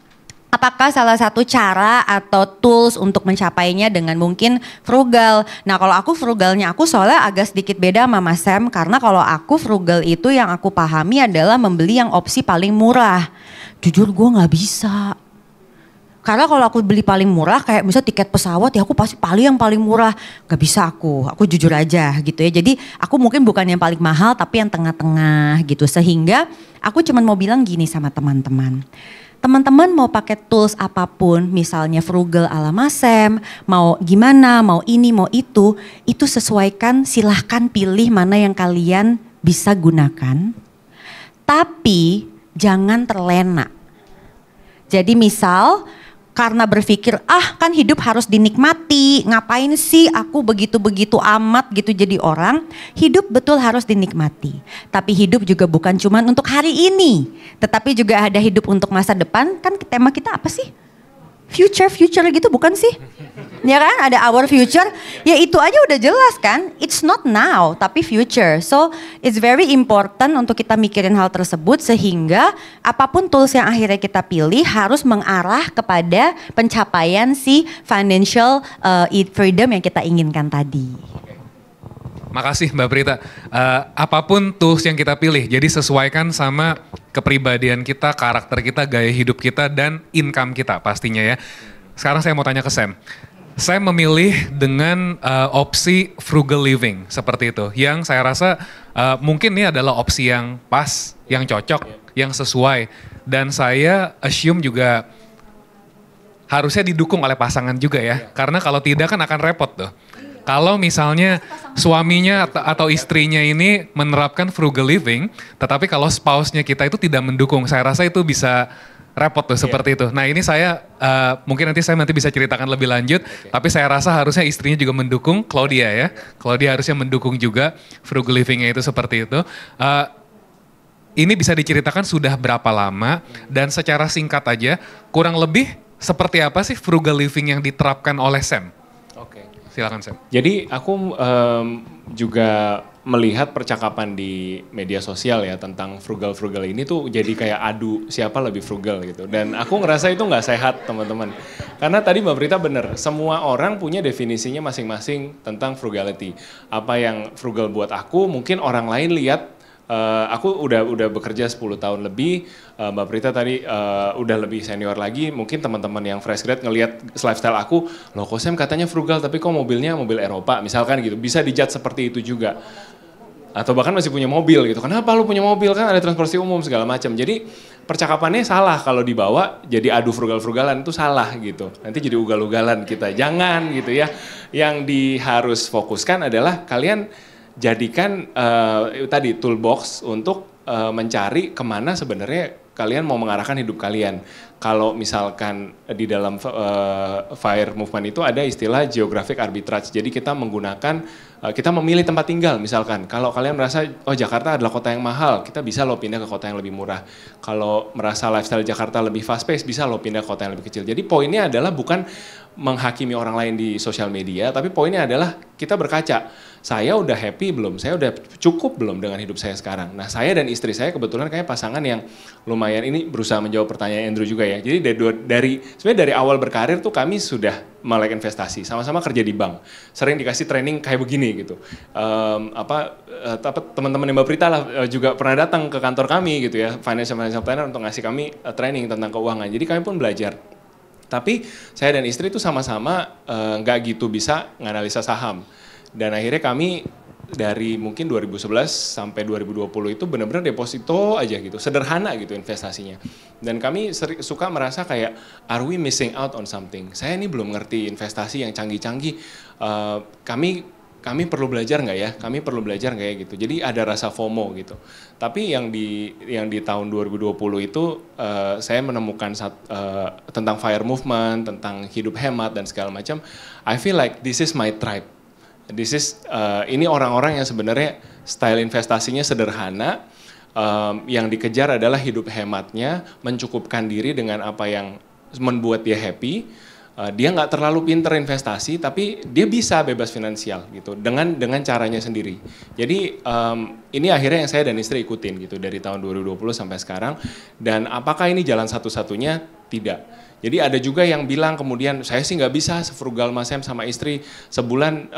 apakah salah satu cara atau tools untuk mencapainya dengan mungkin frugal. Nah kalau aku frugalnya aku soalnya agak sedikit beda sama Mas Sam. Karena kalau aku frugal itu yang aku pahami adalah membeli yang opsi paling murah. Jujur gue gak bisa. Karena kalau aku beli paling murah kayak misalnya tiket pesawat ya aku pasti yang paling murah. Gak bisa aku jujur aja gitu ya. Jadi aku mungkin bukan yang paling mahal tapi yang tengah-tengah gitu. Sehingga aku cuma mau bilang gini sama teman-teman. Teman-teman mau pakai tools apapun, misalnya frugal ala Mas Sam, mau gimana, mau ini, mau itu sesuaikan, silahkan pilih mana yang kalian bisa gunakan. Tapi jangan terlena. Jadi misal karena berpikir kan hidup harus dinikmati, ngapain sih aku begitu-begitu amat gitu jadi orang. Hidup betul harus dinikmati. Tapi hidup juga bukan cuma untuk hari ini. Tetapi juga ada hidup untuk masa depan. Kan tema kita apa sih? Future gitu bukan sih? Ya kan ada our future. Ya itu aja udah jelas kan. It's not now tapi future. So it's very important untuk kita mikirin hal tersebut. Sehingga apapun tools yang akhirnya kita pilih harus mengarah kepada pencapaian si financial freedom yang kita inginkan tadi. Makasih Mbak Prita. Apapun tools yang kita pilih, jadi sesuaikan sama kepribadian kita, karakter kita, gaya hidup kita, dan income kita pastinya ya. Sekarang saya mau tanya ke Sam. Saya memilih dengan opsi frugal living seperti itu. Yang saya rasa mungkin ini adalah opsi yang pas, yang cocok, yang sesuai. Dan saya assume juga harusnya didukung oleh pasangan juga ya. Karena kalau tidak kan akan repot tuh. Kalau misalnya suaminya atau istrinya ini menerapkan frugal living, tetapi kalau spouse-nya kita itu tidak mendukung, saya rasa itu bisa repot tuh seperti itu. Nah ini saya, mungkin nanti saya bisa ceritakan lebih lanjut, tapi saya rasa harusnya istrinya juga mendukung, Claudia ya. Claudia harusnya mendukung juga frugal living-nya itu seperti itu. Ini bisa diceritakan sudah berapa lama, dan secara singkat aja, kurang lebih seperti apa sih frugal living yang diterapkan oleh Sam? Silakan Sam. Jadi aku juga melihat percakapan di media sosial ya tentang frugal ini tuh jadi kayak adu siapa lebih frugal gitu. Dan aku ngerasa itu nggak sehat teman-teman. Karena tadi Mbak Prita bener, semua orang punya definisinya masing-masing tentang frugality. Apa yang frugal buat aku mungkin orang lain lihat. Aku udah bekerja 10 tahun lebih, Mbak Prita tadi udah lebih senior lagi, mungkin teman-teman yang fresh grad ngelihat lifestyle aku, loh kok Sam katanya frugal tapi kok mobilnya mobil Eropa misalkan gitu, bisa dijudge seperti itu juga. Atau bahkan masih punya mobil gitu, kenapa lu punya mobil kan ada transportasi umum segala macam. Jadi percakapannya salah kalau dibawa jadi adu frugal-frugalan itu salah gitu. Nanti jadi ugal-ugalan kita. Jangan gitu ya. Yang harus fokuskan adalah kalian jadikan tadi toolbox untuk mencari kemana sebenarnya kalian mau mengarahkan hidup kalian. Kalau misalkan di dalam FIRE movement itu ada istilah geographic arbitrage. Jadi kita menggunakan, kita memilih tempat tinggal misalkan. Kalau kalian merasa, oh Jakarta adalah kota yang mahal, kita bisa lo pindah ke kota yang lebih murah. Kalau merasa lifestyle Jakarta lebih fast pace, bisa lo pindah ke kota yang lebih kecil. Jadi poinnya adalah bukan menghakimi orang lain di sosial media, tapi poinnya adalah kita berkaca. Saya udah happy belum? Saya udah cukup belum dengan hidup saya sekarang? Nah, saya dan istri saya kebetulan kayak pasangan yang lumayan, ini berusaha menjawab pertanyaan Andrew juga ya. Jadi sebenarnya dari awal berkarir tuh kami sudah melek investasi, sama-sama kerja di bank. Sering dikasih training kayak begini gitu. Teman-teman Mbak Prita lah juga pernah datang ke kantor kami gitu ya, financial planner untuk ngasih kami training tentang keuangan. Jadi kami pun belajar. Tapi saya dan istri itu sama-sama nggak gitu bisa nganalisa saham. Dan akhirnya kami dari mungkin 2011 sampai 2020 itu benar-benar deposito aja gitu, sederhana gitu investasinya. Dan kami suka merasa kayak, are we missing out on something? Saya ini belum ngerti investasi yang canggih-canggih, kami perlu belajar nggak ya? Kami perlu belajar nggak ya gitu. Jadi ada rasa FOMO gitu. Tapi yang di tahun 2020 itu saya menemukan tentang FIRE movement, tentang hidup hemat dan segala macam. I feel like this is my tribe. Ini orang-orang yang sebenarnya style investasinya sederhana, yang dikejar adalah hidup hematnya, mencukupkan diri dengan apa yang membuat dia happy. Dia nggak terlalu pinter investasi, tapi dia bisa bebas finansial gitu dengan caranya sendiri. Jadi ini akhirnya yang saya dan istri ikutin gitu dari tahun 2020 sampai sekarang. Dan apakah ini jalan satu-satunya? Tidak. Jadi ada juga yang bilang kemudian saya sih nggak bisa sefrugal Mas Sam sama istri, sebulan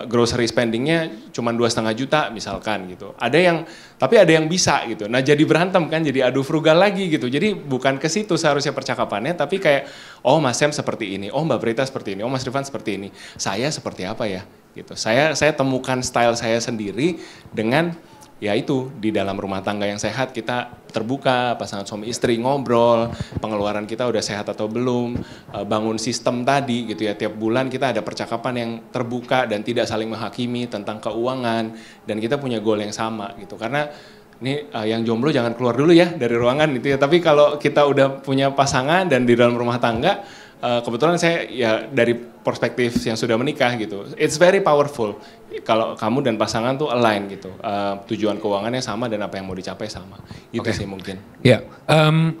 grocery spendingnya cuma 2,5 juta misalkan gitu. Tapi ada yang bisa gitu. Nah jadi berantem kan, jadi adu frugal lagi gitu. Jadi bukan ke situ seharusnya percakapannya, tapi kayak oh Mas Sam seperti ini, oh Mbak Prita seperti ini, oh Mas Rifan seperti ini. Saya seperti apa ya? Gitu. Saya temukan style saya sendiri dengan ya itu di dalam rumah tangga yang sehat kita terbuka, pasangan suami istri ngobrol, pengeluaran kita udah sehat atau belum, bangun sistem tadi gitu ya, tiap bulan kita ada percakapan yang terbuka dan tidak saling menghakimi tentang keuangan dan kita punya goal yang sama gitu. Karena ini yang jomblo jangan keluar dulu ya dari ruangan gitu ya, tapi kalau kita udah punya pasangan dan di dalam rumah tangga, kebetulan saya ya dari perspektif yang sudah menikah gitu, it's very powerful kalau kamu dan pasangan tuh align gitu, tujuan keuangannya sama dan apa yang mau dicapai sama, itu sih mungkin. Ya,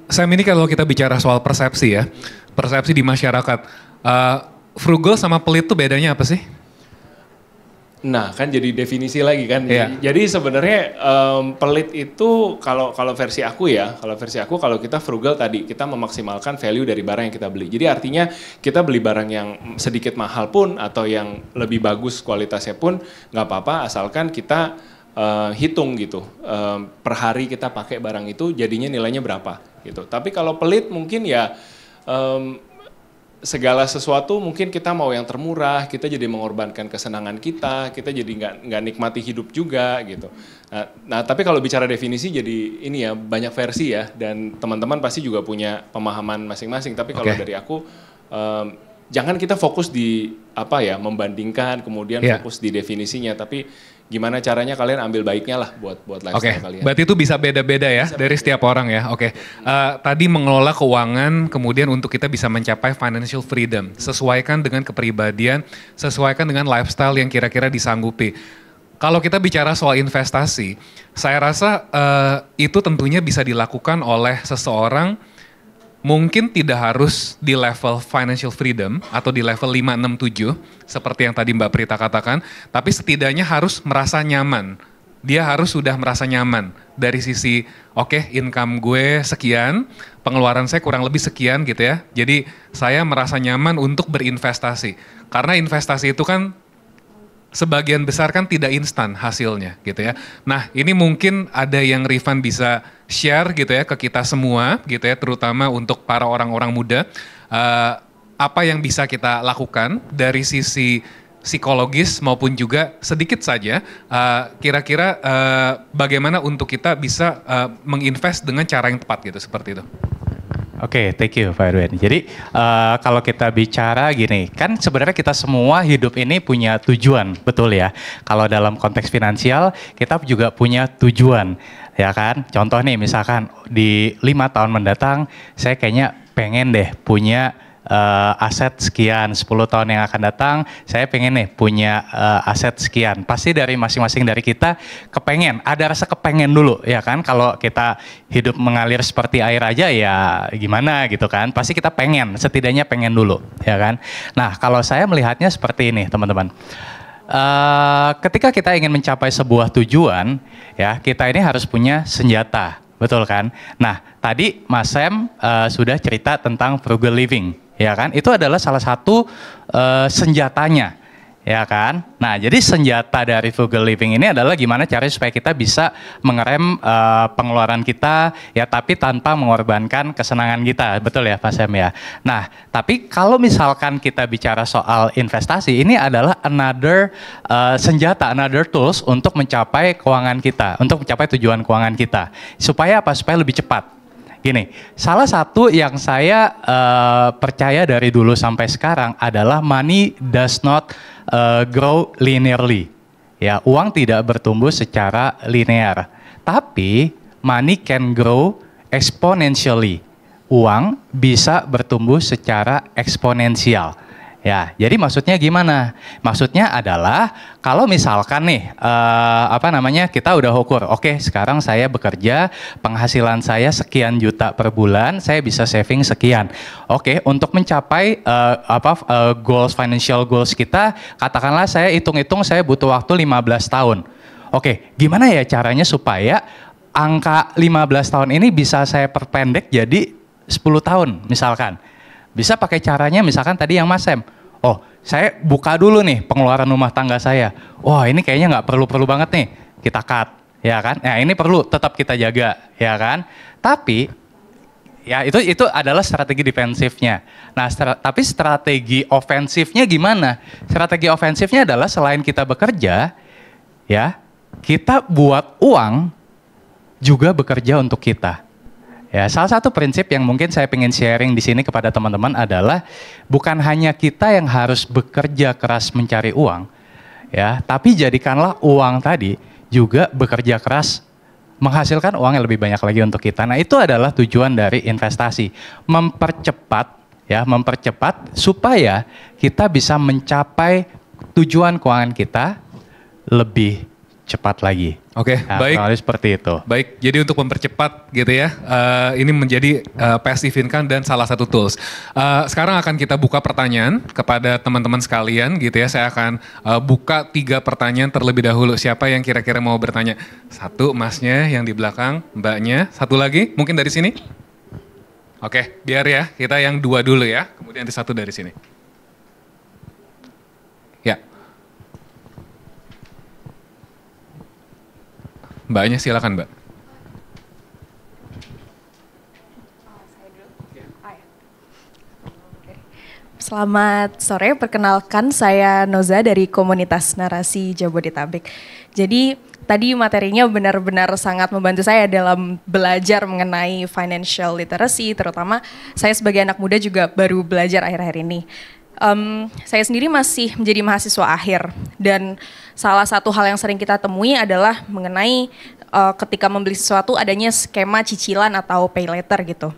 Sam, ini kalau kita bicara soal persepsi ya, persepsi di masyarakat, frugal sama pelit tuh bedanya apa sih? Nah kan jadi definisi lagi kan, jadi sebenarnya pelit itu kalau versi aku ya, kalau kita frugal tadi kita memaksimalkan value dari barang yang kita beli. Jadi artinya kita beli barang yang sedikit mahal pun atau yang lebih bagus kualitasnya pun nggak apa-apa asalkan kita hitung gitu, per hari kita pakai barang itu jadinya nilainya berapa gitu. Tapi kalau pelit mungkin ya segala sesuatu mungkin kita mau yang termurah, kita jadi mengorbankan kesenangan kita jadi nggak nikmati hidup juga gitu. Nah tapi kalau bicara definisi jadi ini ya banyak versi ya dan teman-teman pasti juga punya pemahaman masing-masing. Tapi kalau dari aku jangan kita fokus di apa ya membandingkan kemudian fokus di definisinya, tapi gimana caranya kalian ambil baiknya lah buat lifestyle kalian. Berarti itu bisa beda-beda ya dari setiap orang ya. Tadi mengelola keuangan kemudian untuk kita bisa mencapai financial freedom. Sesuaikan dengan kepribadian, sesuaikan dengan lifestyle yang kira-kira disanggupi. Kalau kita bicara soal investasi, saya rasa itu tentunya bisa dilakukan oleh seseorang mungkin tidak harus di level financial freedom atau di level 5, 6, 7 seperti yang tadi Mbak Prita katakan, tapi setidaknya harus merasa nyaman. Dia harus sudah merasa nyaman dari sisi income gue sekian, pengeluaran saya kurang lebih sekian gitu ya. Jadi saya merasa nyaman untuk berinvestasi. Karena investasi itu kan sebagian besar kan tidak instan hasilnya gitu ya. Nah ini mungkin ada yang Rifan bisa share gitu ya ke kita semua gitu ya, terutama untuk para orang-orang muda. Apa yang bisa kita lakukan dari sisi psikologis maupun juga sedikit saja kira-kira bagaimana untuk kita bisa menginvest dengan cara yang tepat gitu, seperti itu. Oke, thank you Pak Erwin. Jadi kalau kita bicara gini, kan sebenarnya kita semua hidup ini punya tujuan, betul ya. Kalau dalam konteks finansial, kita juga punya tujuan, ya kan. Contoh nih, misalkan di 5 tahun mendatang, saya kayaknya pengen deh punya aset sekian, 10 tahun yang akan datang saya pengen nih punya aset sekian. Pasti dari masing-masing dari kita kepengen, ada rasa kepengen dulu ya kan. Kalau kita hidup mengalir seperti air aja ya gimana gitu kan, pasti kita pengen, setidaknya pengen dulu ya kan. Nah kalau saya melihatnya seperti ini teman-teman. Ketika kita ingin mencapai sebuah tujuan ya, kita ini harus punya senjata, betul kan. Nah tadi Mas Sam sudah cerita tentang frugal living, ya kan? Itu adalah salah satu senjatanya, ya kan? Nah, jadi senjata dari frugal living ini adalah gimana caranya supaya kita bisa mengerem pengeluaran kita, ya tapi tanpa mengorbankan kesenangan kita, betul ya Pak Sam ya? Nah, tapi kalau misalkan kita bicara soal investasi, ini adalah another senjata, another tools untuk mencapai keuangan kita, untuk mencapai tujuan keuangan kita. Supaya apa? Supaya lebih cepat. Gini, salah satu yang saya percaya dari dulu sampai sekarang adalah money does not grow linearly. Ya, uang tidak bertumbuh secara linear. Tapi money can grow exponentially. Uang bisa bertumbuh secara eksponensial. Ya, jadi maksudnya gimana? Maksudnya adalah kalau misalkan nih, kita udah ukur, oke, sekarang saya bekerja, penghasilan saya sekian juta per bulan, saya bisa saving sekian. Oke, untuk mencapai goals, financial goals kita, katakanlah saya hitung-hitung saya butuh waktu 15 tahun. Oke, gimana ya caranya supaya angka 15 tahun ini bisa saya perpendek jadi 10 tahun misalkan. Bisa pakai caranya misalkan tadi yang Mas Sam. Oh, saya buka dulu nih pengeluaran rumah tangga saya. Wah, ini kayaknya nggak perlu-perlu banget nih. Kita cut, ya kan? Nah, ini perlu tetap kita jaga, ya kan? Tapi ya itu adalah strategi defensifnya. Nah, tapi strategi ofensifnya gimana? Strategi ofensifnya adalah selain kita bekerja, ya, kita buat uang juga bekerja untuk kita. Ya, salah satu prinsip yang mungkin saya ingin sharing di sini kepada teman-teman adalah bukan hanya kita yang harus bekerja keras mencari uang, ya, tapi jadikanlah uang tadi juga bekerja keras menghasilkan uang yang lebih banyak lagi untuk kita. Nah, itu adalah tujuan dari investasi, mempercepat supaya kita bisa mencapai tujuan keuangan kita lebih cepat lagi. Oke, nah, baik. Seperti itu. Baik, jadi untuk mempercepat gitu ya, ini menjadi passive income dan salah satu tools. Sekarang akan kita buka pertanyaan kepada teman-teman sekalian gitu ya. Saya akan buka 3 pertanyaan terlebih dahulu. Siapa yang kira-kira mau bertanya? 1, masnya yang di belakang, mbaknya. 1 lagi, mungkin dari sini? Oke, biar ya, kita yang 2 dulu ya, kemudian 1 dari sini. Ya. Mbaknya silakan, Mbak. Selamat sore, perkenalkan saya Noza dari komunitas narasi Jabodetabek. Jadi tadi materinya benar-benar sangat membantu saya dalam belajar mengenai financial literacy, terutama saya sebagai anak muda juga baru belajar akhir-akhir ini. Saya sendiri masih menjadi mahasiswa akhir dan salah satu hal yang sering kita temui adalah mengenai ketika membeli sesuatu adanya skema cicilan atau pay later gitu.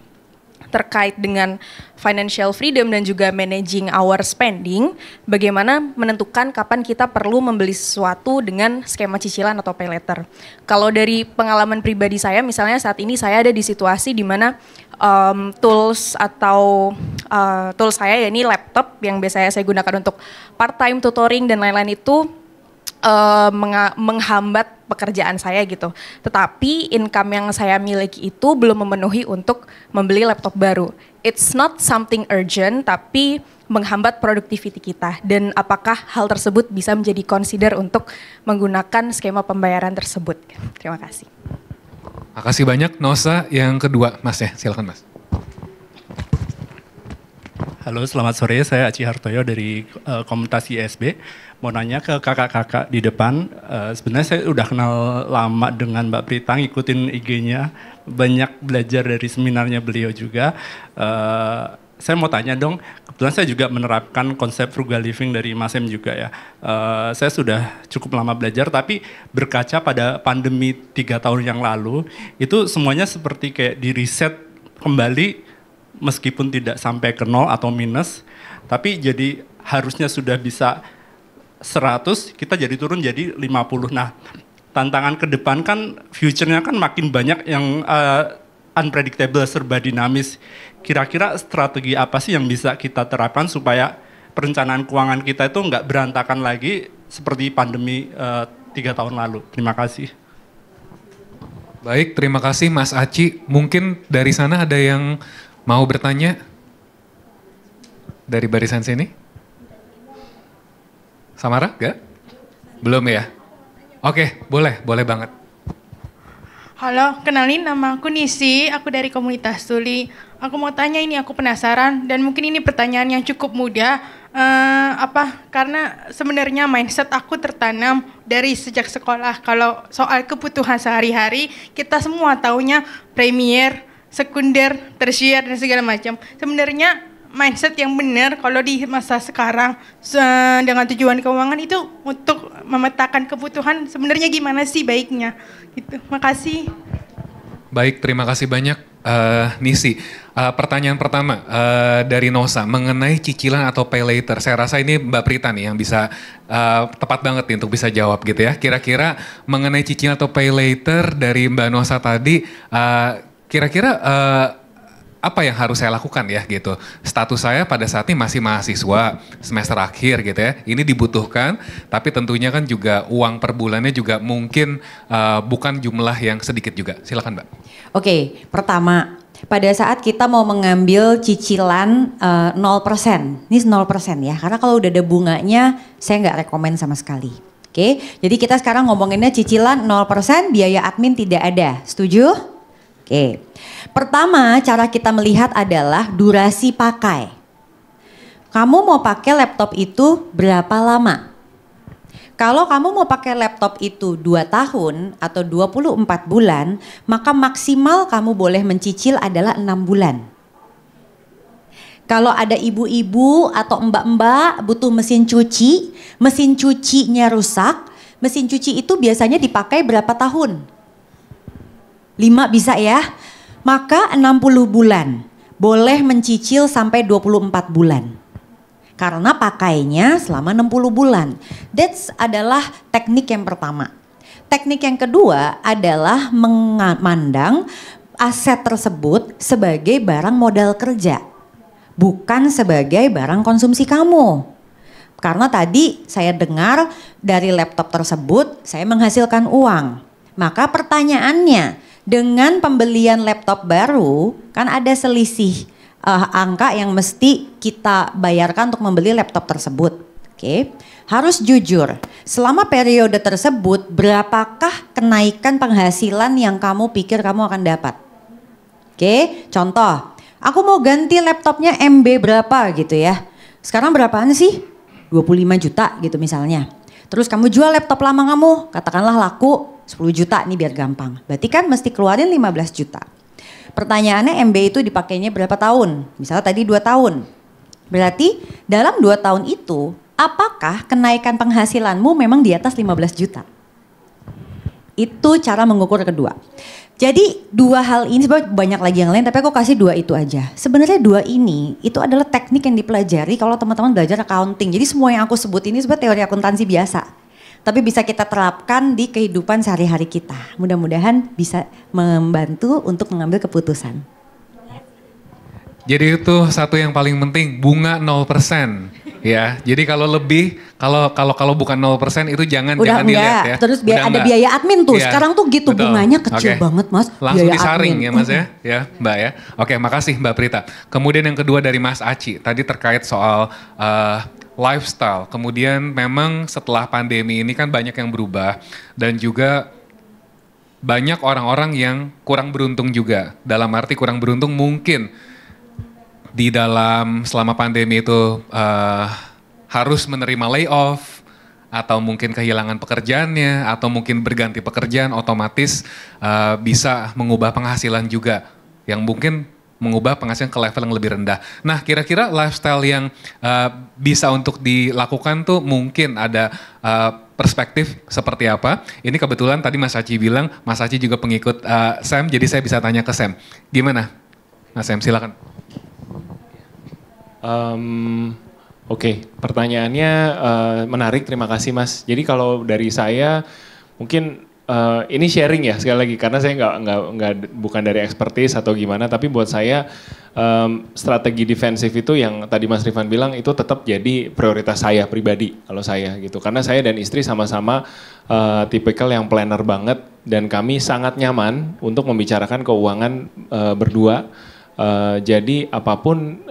Terkait dengan financial freedom dan juga managing our spending, bagaimana menentukan kapan kita perlu membeli sesuatu dengan skema cicilan atau pay later. Kalau dari pengalaman pribadi saya, misalnya saat ini saya ada di situasi di mana tools saya, yakni laptop yang biasanya saya gunakan untuk part-time tutoring dan lain-lain itu menghambat pekerjaan saya gitu. Tetapi income yang saya miliki itu belum memenuhi untuk membeli laptop baru. It's not something urgent, tapi menghambat productivity kita. Dan apakah hal tersebut bisa menjadi consider untuk menggunakan skema pembayaran tersebut? Terima kasih. Makasih banyak. Nosa yang kedua, Mas ya, silakan Mas. Halo, selamat sore. Saya Aci Hartoyo dari komunitas ISB. Mau nanya ke kakak-kakak di depan. Sebenarnya saya udah kenal lama dengan Mbak Prita, ngikutin IG-nya. Banyak belajar dari seminarnya beliau juga. Saya mau tanya dong, kebetulan saya juga menerapkan konsep frugal living dari Mas Em juga ya. Saya sudah cukup lama belajar, tapi berkaca pada pandemi 3 tahun yang lalu, itu semuanya seperti kayak di reset kembali, meskipun tidak sampai ke 0 atau minus, tapi jadi harusnya sudah bisa 100, kita jadi turun jadi 50. Nah, tantangan ke depan kan, future-nya kan makin banyak yang unpredictable, serba dinamis. Kira-kira strategi apa sih yang bisa kita terapkan supaya perencanaan keuangan kita itu nggak berantakan lagi seperti pandemi 3 tahun lalu? Terima kasih. Baik, terima kasih Mas Aci. Mungkin dari sana ada yang mau bertanya dari barisan sini? Samara, enggak? Belum ya? Oke, boleh banget. Halo, kenalin nama aku Nisi, aku dari komunitas Tuli. Aku mau tanya ini, aku penasaran dan mungkin ini pertanyaan yang cukup mudah. Karena sebenarnya mindset aku tertanam dari sejak sekolah. Kalau soal kebutuhan sehari-hari, kita semua taunya premier, sekunder, tersier dan segala macam. Sebenarnya mindset yang benar kalau di masa sekarang dengan tujuan keuangan itu untuk memetakan kebutuhan sebenarnya gimana sih baiknya? Gitu. Makasih. Baik, terima kasih banyak Nisi. Pertanyaan pertama dari Nosa mengenai cicilan atau pay later. Saya rasa ini Mbak Prita nih yang bisa tepat banget nih untuk bisa jawab gitu ya. Kira-kira mengenai cicilan atau pay later dari Mbak Nosa tadi, kira-kira apa yang harus saya lakukan ya gitu. Status saya pada saat ini masih mahasiswa semester akhir gitu ya. Ini dibutuhkan, tapi tentunya kan juga uang per bulannya juga mungkin bukan jumlah yang sedikit juga. Silakan Mbak. Oke, pertama pada saat kita mau mengambil cicilan 0%, ini 0% ya, karena kalau udah ada bunganya saya nggak rekomen sama sekali. Oke, jadi kita sekarang ngomonginnya cicilan 0%, biaya admin tidak ada, setuju? Oke, pertama cara kita melihat adalah durasi pakai. Kamu mau pakai laptop itu berapa lama? Kalau kamu mau pakai laptop itu 2 tahun atau 24 bulan, maka maksimal kamu boleh mencicil adalah 6 bulan. Kalau ada ibu-ibu atau mbak-mbak butuh mesin cucinya rusak, mesin cuci itu biasanya dipakai berapa tahun? 5 bisa ya, maka 60 bulan, boleh mencicil sampai 24 bulan. Karena pakainya selama 60 bulan. That's adalah teknik yang pertama. Teknik yang kedua adalah memandang aset tersebut sebagai barang modal kerja. Bukan sebagai barang konsumsi kamu. Karena tadi saya dengar dari laptop tersebut saya menghasilkan uang. Maka pertanyaannya, dengan pembelian laptop baru kan ada selisih angka yang mesti kita bayarkan untuk membeli laptop tersebut. Oke, harus jujur. Selama periode tersebut berapakah kenaikan penghasilan yang kamu pikir kamu akan dapat? Oke, contoh, aku mau ganti laptopnya MB berapa gitu ya. Sekarang berapaan sih? 25 juta gitu misalnya. Terus kamu jual laptop lama kamu, katakanlah laku 10 juta nih biar gampang. Berarti kan mesti keluarin 15 juta. Pertanyaannya MB itu dipakainya berapa tahun? Misalnya tadi 2 tahun. Berarti dalam 2 tahun itu apakah kenaikan penghasilanmu memang di atas 15 juta? Itu cara mengukur kedua. Jadi 2 hal ini, sebenarnya banyak lagi yang lain tapi aku kasih 2 itu aja. Sebenarnya 2 ini itu adalah teknik yang dipelajari kalau teman-teman belajar accounting. Jadi semua yang aku sebut ini sebenarnya teori akuntansi biasa. Tapi bisa kita terapkan di kehidupan sehari-hari kita. Mudah-mudahan bisa membantu untuk mengambil keputusan. Jadi itu satu yang paling penting, bunga 0%. Ya, jadi kalau lebih, kalau bukan 0% itu jangan dilihat ya. Terus Udah ada biaya admin tuh. Ya, sekarang tuh gitu betul. bunganya kecil banget Mas. Langsung biaya disaring admin. ya Mas ya Mbak ya. Oke, makasih Mbak Prita. Kemudian yang kedua dari Mas Aci, tadi terkait soal lifestyle. Kemudian memang setelah pandemi ini kan banyak yang berubah dan juga banyak orang-orang yang kurang beruntung juga. Dalam arti kurang beruntung mungkin di dalam selama pandemi itu harus menerima layoff, atau mungkin kehilangan pekerjaannya, atau mungkin berganti pekerjaan, otomatis bisa mengubah penghasilan juga, yang mungkin mengubah penghasilan ke level yang lebih rendah. Nah, kira-kira lifestyle yang bisa untuk dilakukan tuh mungkin ada perspektif seperti apa? Ini kebetulan tadi Mas Aci bilang, Mas Aci juga pengikut Sam, jadi saya bisa tanya ke Sam. Gimana? Mas Sam, silakan. Oke, pertanyaannya menarik, terima kasih Mas. Jadi kalau dari saya mungkin ini sharing ya sekali lagi, karena saya bukan dari expertise atau gimana, tapi buat saya strategi defensif itu yang tadi Mas Rifan bilang itu tetap jadi prioritas saya pribadi kalau saya gitu, karena saya dan istri sama-sama tipikal yang planner banget dan kami sangat nyaman untuk membicarakan keuangan berdua. Jadi apapun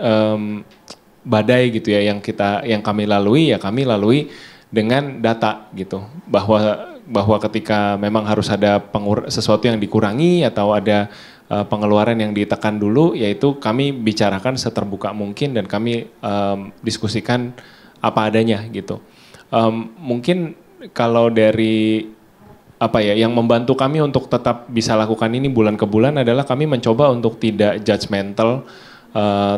badai gitu ya yang kami lalui, ya kami lalui dengan data gitu, bahwa ketika memang harus ada sesuatu yang dikurangi atau ada pengeluaran yang ditekan dulu, yaitu kami bicarakan seterbuka mungkin dan kami diskusikan apa adanya gitu. Mungkin kalau dari apa ya, yang membantu kami untuk tetap bisa lakukan ini bulan ke bulan adalah kami mencoba untuk tidak judgmental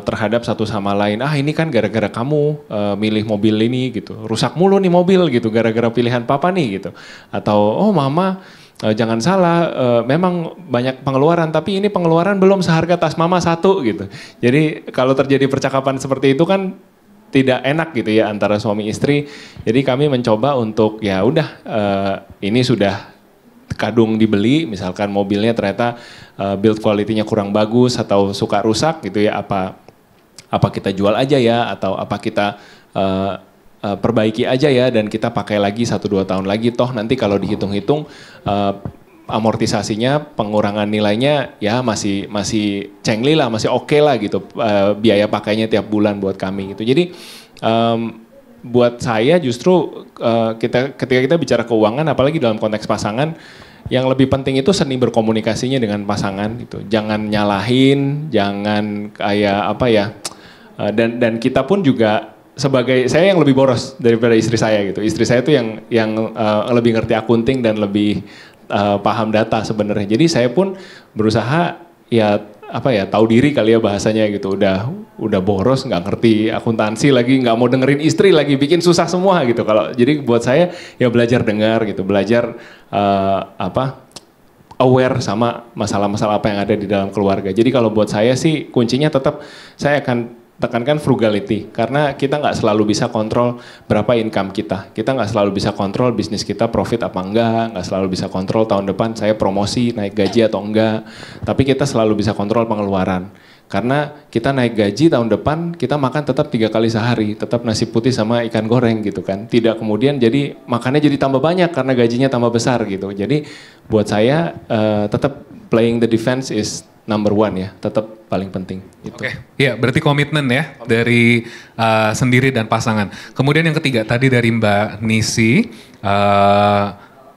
terhadap satu sama lain. Ini kan gara-gara kamu milih mobil ini gitu, rusak mulu nih mobil gitu, gara-gara pilihan papa nih gitu. Atau mama jangan salah, memang banyak pengeluaran, tapi ini pengeluaran belum seharga tas mama satu gitu. Jadi kalau terjadi percakapan seperti itu kan tidak enak gitu ya antara suami istri. Jadi kami mencoba untuk ya udah ini sudah kadung dibeli, misalkan mobilnya ternyata build quality-nya kurang bagus atau suka rusak gitu ya, apa kita jual aja ya, atau apa kita perbaiki aja ya dan kita pakai lagi 1-2 tahun lagi, toh nanti kalau dihitung-hitung amortisasinya, pengurangan nilainya ya masih cengli lah, masih oke lah gitu, biaya pakainya tiap bulan buat kami gitu. Jadi buat saya justru ketika kita bicara keuangan, apalagi dalam konteks pasangan, yang lebih penting itu seni berkomunikasinya dengan pasangan gitu. Jangan nyalahin, jangan kayak apa ya. Dan kita pun juga sebagai, saya yang lebih boros daripada istri saya gitu. Istri saya tuh yang lebih ngerti akunting dan lebih paham data sebenarnya. Jadi saya pun berusaha ya tahu diri kali ya bahasanya gitu, udah boros, nggak ngerti akuntansi lagi, nggak mau dengerin istri lagi, bikin susah semua gitu. Kalau jadi buat saya ya belajar dengar gitu, belajar aware sama masalah-masalah apa yang ada di dalam keluarga. Jadi kalau buat saya sih kuncinya tetap saya akan tekankan frugality, karena kita nggak selalu bisa kontrol berapa income kita nggak selalu bisa kontrol bisnis kita profit apa nggak selalu bisa kontrol tahun depan saya promosi naik gaji atau enggak, tapi kita selalu bisa kontrol pengeluaran. Karena kita naik gaji tahun depan, kita makan tetap 3 kali sehari, tetap nasi putih sama ikan goreng gitu kan. Tidak kemudian jadi makannya jadi tambah banyak karena gajinya tambah besar gitu. Jadi buat saya tetap playing the defense is number one ya, tetap paling penting. Gitu. Oke, ya berarti komitmen ya dari sendiri dan pasangan. Kemudian yang ketiga tadi dari Mbak Nisi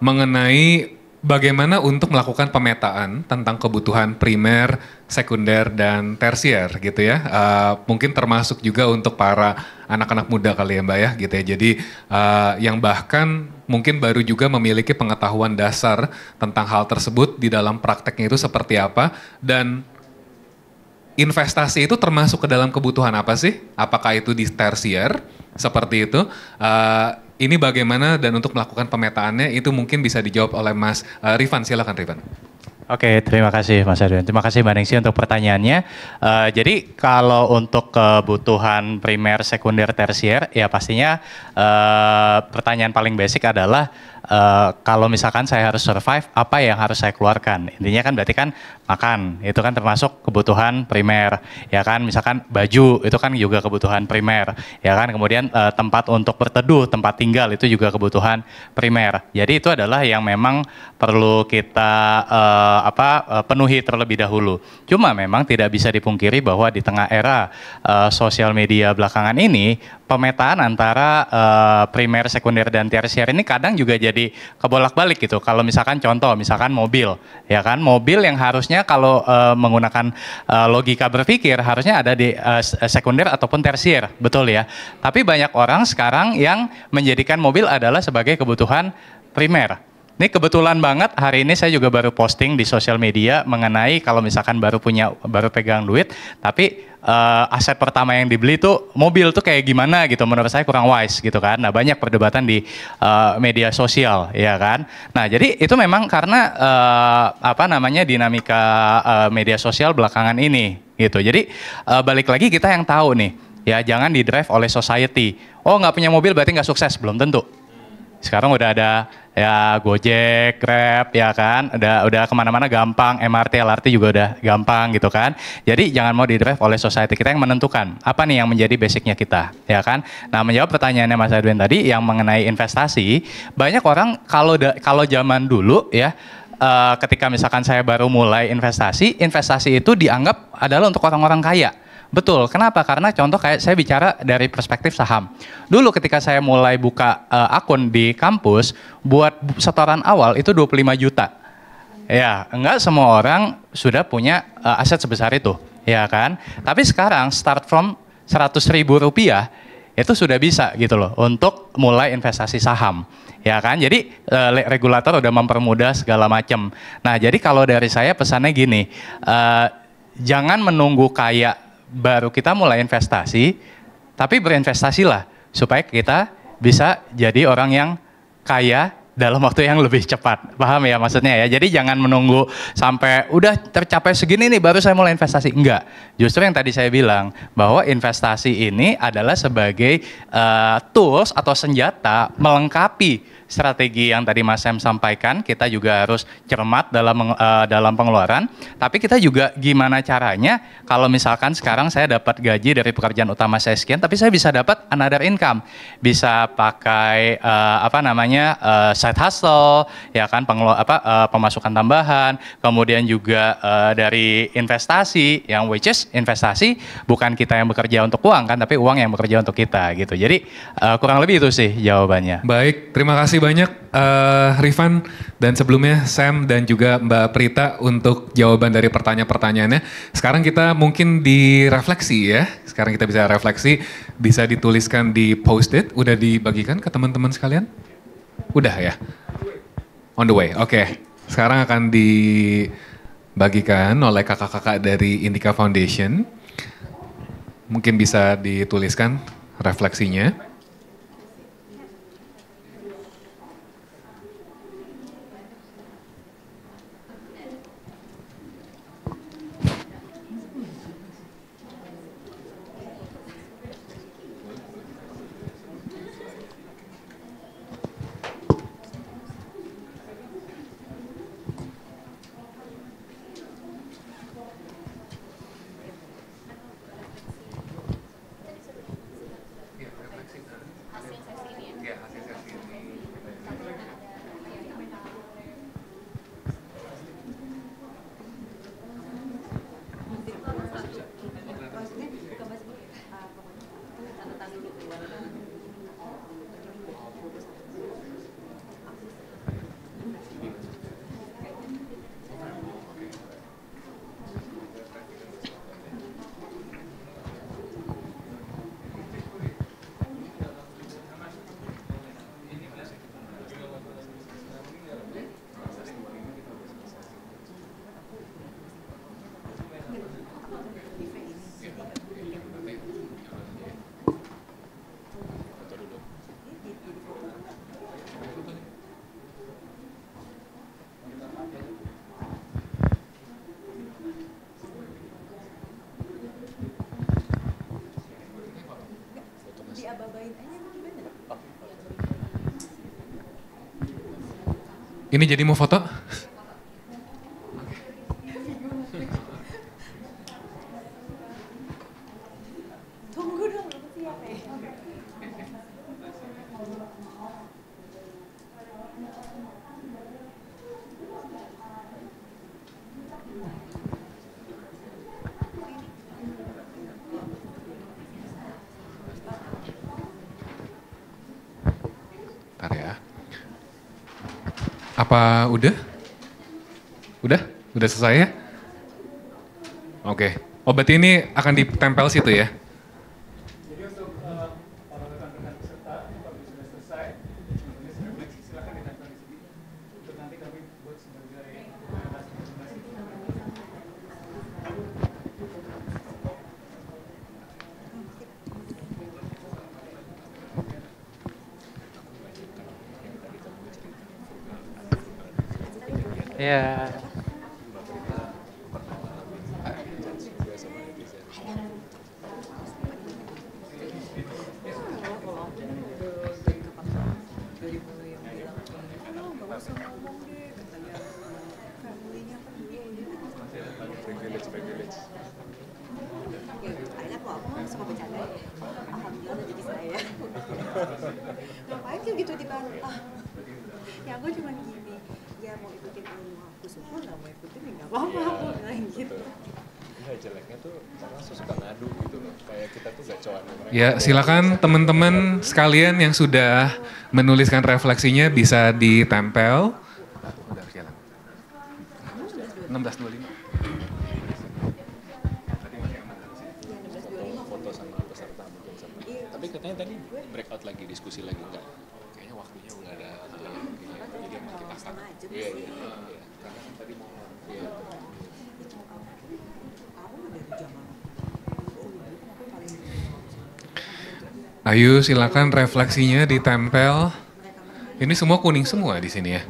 mengenai bagaimana untuk melakukan pemetaan tentang kebutuhan primer, sekunder, dan tersier gitu ya. Mungkin termasuk juga untuk para anak-anak muda kali ya Mbak ya gitu ya. Jadi yang bahkan mungkin baru juga memiliki pengetahuan dasar tentang hal tersebut, di dalam prakteknya itu seperti apa, dan investasi itu termasuk ke dalam kebutuhan apa sih? Apakah itu di tersier seperti itu? Ini bagaimana dan untuk melakukan pemetaannya itu mungkin bisa dijawab oleh Mas Rifan. Silakan Rifan. Oke, terima kasih Mas Adrian. Terima kasih Mbak Ningsi untuk pertanyaannya. Jadi kalau untuk kebutuhan primer, sekunder, tersier, ya pastinya pertanyaan paling basic adalah kalau misalkan saya harus survive, apa yang harus saya keluarkan? Intinya kan berarti kan makan, itu kan termasuk kebutuhan primer, ya kan? Misalkan baju, itu kan juga kebutuhan primer, ya kan? Kemudian tempat untuk berteduh, tempat tinggal, itu juga kebutuhan primer. Jadi itu adalah yang memang perlu kita penuhi terlebih dahulu. Cuma memang tidak bisa dipungkiri bahwa di tengah era sosial media belakangan ini, pemetaan antara primer, sekunder, dan tersier ini kadang juga jadi kebolak-balik gitu. Kalau misalkan contoh, misalkan mobil, ya kan, mobil yang harusnya harusnya kalau menggunakan logika berpikir harusnya ada di sekunder ataupun tersier, betul ya. Tapi banyak orang sekarang yang menjadikan mobil adalah sebagai kebutuhan primer. Ini kebetulan banget hari ini saya juga baru posting di sosial media mengenai kalau misalkan baru pegang duit, tapi aset pertama yang dibeli tuh mobil tuh kayak gimana gitu, menurut saya kurang wise gitu kan. Nah banyak perdebatan di media sosial ya kan. Nah jadi itu memang karena dinamika media sosial belakangan ini gitu. Jadi balik lagi kita yang tahu nih ya, jangan di drive oleh society. Oh nggak punya mobil berarti nggak sukses, belum tentu. Sekarang udah ada ya Gojek, Grab ya kan, udah kemana-mana gampang, MRT, LRT juga udah gampang gitu kan. Jadi jangan mau di-drive oleh society, kita yang menentukan apa nih yang menjadi basicnya kita ya kan. Nah menjawab pertanyaannya Mas Edwin tadi yang mengenai investasi, banyak orang kalau zaman dulu ya, ketika misalkan saya baru mulai investasi itu dianggap adalah untuk orang-orang kaya. Betul, kenapa? Karena contoh kayak saya bicara dari perspektif saham. Dulu ketika saya mulai buka akun di kampus, buat setoran awal itu 25 juta. Ya, enggak semua orang sudah punya aset sebesar itu, ya kan? Tapi sekarang start from 100.000 rupiah, itu sudah bisa gitu loh, untuk mulai investasi saham. Ya kan, jadi regulator udah mempermudah segala macam. Nah, jadi kalau dari saya pesannya gini, jangan menunggu kaya baru kita mulai investasi, tapi berinvestasilah supaya kita bisa jadi orang yang kaya dalam waktu yang lebih cepat. Paham ya maksudnya ya? Jadi jangan menunggu sampai udah tercapai segini nih baru saya mulai investasi. Enggak. Justru yang tadi saya bilang bahwa investasi ini adalah sebagai tools atau senjata melengkapi strategi yang tadi Mas Sam sampaikan. Kita juga harus cermat dalam pengeluaran, tapi kita juga gimana caranya kalau misalkan sekarang saya dapat gaji dari pekerjaan utama saya sekian, tapi saya bisa dapat another income, bisa pakai side hustle ya kan, pemasukan tambahan, kemudian juga dari investasi yang which is investasi bukan kita yang bekerja untuk uang kan, tapi uang yang bekerja untuk kita gitu. Jadi kurang lebih itu sih jawabannya. Baik, terima kasih banyak Rifan dan sebelumnya Sam dan juga Mbak Prita untuk jawaban dari pertanyaan-pertanyaannya. Sekarang kita mungkin direfleksi ya. Sekarang kita bisa refleksi, bisa dituliskan di post-it, udah dibagikan ke teman-teman sekalian? Udah ya? On the way, oke. Sekarang akan dibagikan oleh kakak-kakak dari Indika Foundation. Mungkin bisa dituliskan refleksinya. Ini jadi mau foto? Tunggu dong, siapa ya? Bentar ya. Apa udah? Udah selesai ya? Oke. Oh berarti ini akan ditempel situ ya? Jadi untuk para rekan-rekan peserta, kalau sudah selesai, silakan ditempel di sini. Untuk nanti kami buat sebagai presentasi. Ya. Ngapain kayak gitu dibantah? Ya aku cuma gini, ya mau ikutin ilmu aku syukur, nggak mau ikutin ya nggak apa-apa, aku bilang gitu. Ya jeleknya tuh karena suka ngadu gitu loh, kayak kita tuh gacoan. Ya silakan teman-teman sekalian yang sudah menuliskan refleksinya bisa ditempel. Udah jalan. 16.25. Foto sama peserta mungkin sama. Tapi katanya tadi breakout lagi, diskusi lagi enggak? Kayaknya waktunya udah ada. Jadi emang kita sama aja. Iya. Karena kan tadi mau Ayo silakan refleksinya ditempel. Ini semua kuning semua di sini ya.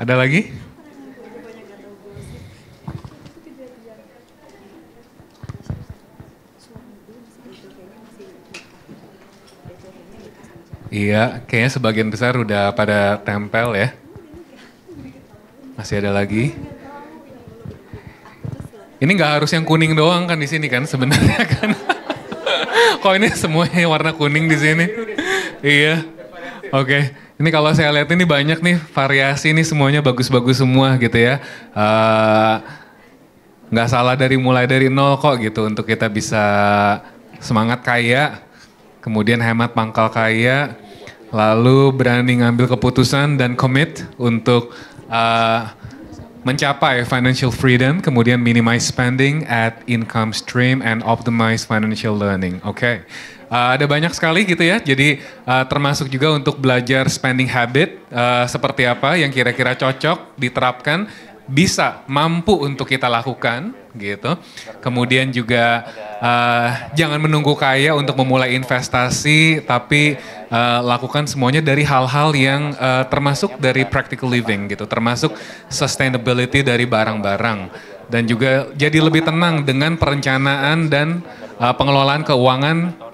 Ada lagi? Iya, kayaknya sebagian besar udah pada tempel ya. Masih ada lagi. Ini nggak harus yang kuning doang kan di sini kan sebenarnya kan. Kok ini semuanya warna kuning di sini? Iya. Oke. Ini kalau saya lihat ini banyak nih variasi nih semuanya bagus-bagus semua gitu ya. Nggak salah mulai dari nol kok gitu untuk kita bisa semangat kaya, kemudian hemat pangkal kaya, lalu berani ngambil keputusan dan commit untuk mencapai financial freedom, kemudian minimize spending, add income stream, and optimize financial learning. Oke. Ada banyak sekali gitu ya, jadi termasuk juga untuk belajar spending habit seperti apa yang kira-kira cocok diterapkan, bisa mampu untuk kita lakukan gitu. Kemudian juga jangan menunggu kaya untuk memulai investasi, tapi lakukan semuanya dari hal-hal yang termasuk dari practical living gitu, termasuk sustainability dari barang-barang. Dan juga jadi lebih tenang dengan perencanaan dan pengelolaan keuangan.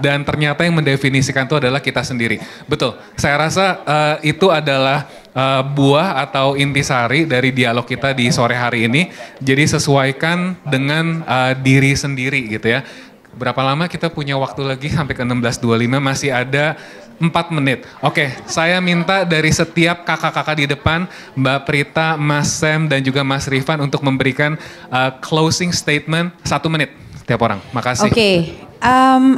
Dan ternyata yang mendefinisikan itu adalah kita sendiri. Betul, saya rasa itu adalah buah atau intisari dari dialog kita di sore hari ini. Jadi sesuaikan dengan diri sendiri gitu ya. Berapa lama kita punya waktu lagi sampai ke 16.25, masih ada 4 menit. Oke, saya minta dari setiap kakak-kakak di depan, Mbak Prita, Mas Sam, dan juga Mas Rifan untuk memberikan closing statement 1 menit tiap orang. Makasih. Oke.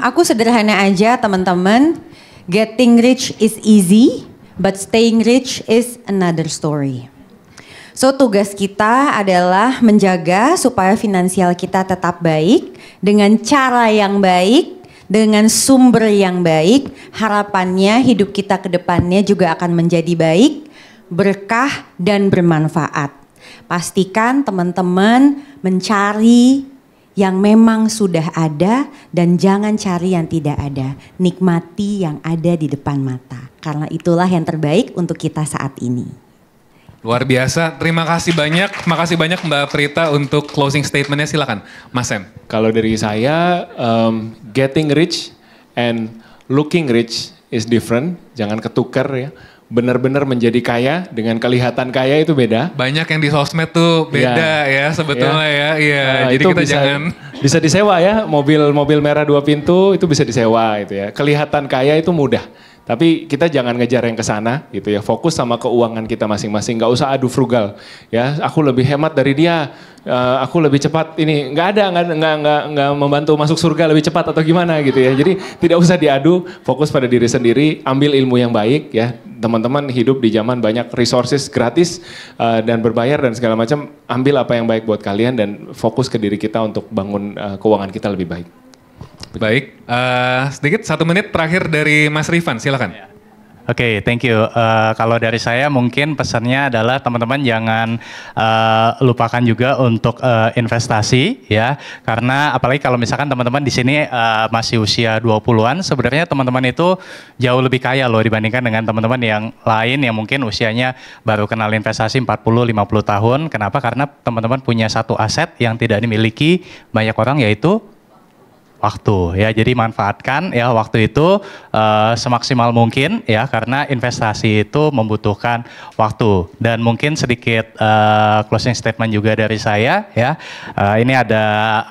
Aku sederhana aja teman-teman, getting rich is easy, but staying rich is another story. So tugas kita adalah menjaga supaya finansial kita tetap baik, dengan cara yang baik, dengan sumber yang baik, harapannya hidup kita ke depannya juga akan menjadi baik, berkah dan bermanfaat. Pastikan teman-teman mencari yang memang sudah ada dan jangan cari yang tidak ada. Nikmati yang ada di depan mata. Karena itulah yang terbaik untuk kita saat ini. Luar biasa, terima kasih banyak. Makasih banyak Mbak Prita untuk closing statementnya, silakan Mas Sam. Kalau dari saya, getting rich and looking rich is different. Jangan ketukar ya. Benar-benar menjadi kaya dengan kelihatan kaya itu beda. Banyak yang di sosmed tuh beda ya sebetulnya ya. Iya, Nah, jadi itu kita jangan. Bisa disewa ya, mobil merah 2 pintu itu bisa disewa gitu ya. Kelihatan kaya itu mudah. Tapi kita jangan ngejar yang ke sana gitu ya. Fokus sama keuangan kita masing-masing. Nggak usah adu frugal. Ya, aku lebih hemat dari dia. Aku lebih cepat ini. Nggak membantu masuk surga lebih cepat atau gimana gitu ya. Jadi tidak usah diadu. Fokus pada diri sendiri. Ambil ilmu yang baik ya. Teman-teman hidup di zaman banyak resources gratis dan berbayar dan segala macam. Ambil apa yang baik buat kalian dan fokus ke diri kita untuk bangun keuangan kita lebih baik. Baik, sedikit 1 menit terakhir dari Mas Rifan, silakan. Oke, thank you. Kalau dari saya mungkin pesannya adalah teman-teman jangan lupakan juga untuk investasi ya. Karena apalagi kalau misalkan teman-teman di sini masih usia 20-an, sebenarnya teman-teman itu jauh lebih kaya loh dibandingkan dengan teman-teman yang lain yang mungkin usianya baru kenal investasi 40-50 tahun. Kenapa? Karena teman-teman punya satu aset yang tidak dimiliki banyak orang, yaitu waktu ya. Jadi manfaatkan ya waktu itu semaksimal mungkin ya, karena investasi itu membutuhkan waktu. Dan mungkin sedikit closing statement juga dari saya ya. Ini ada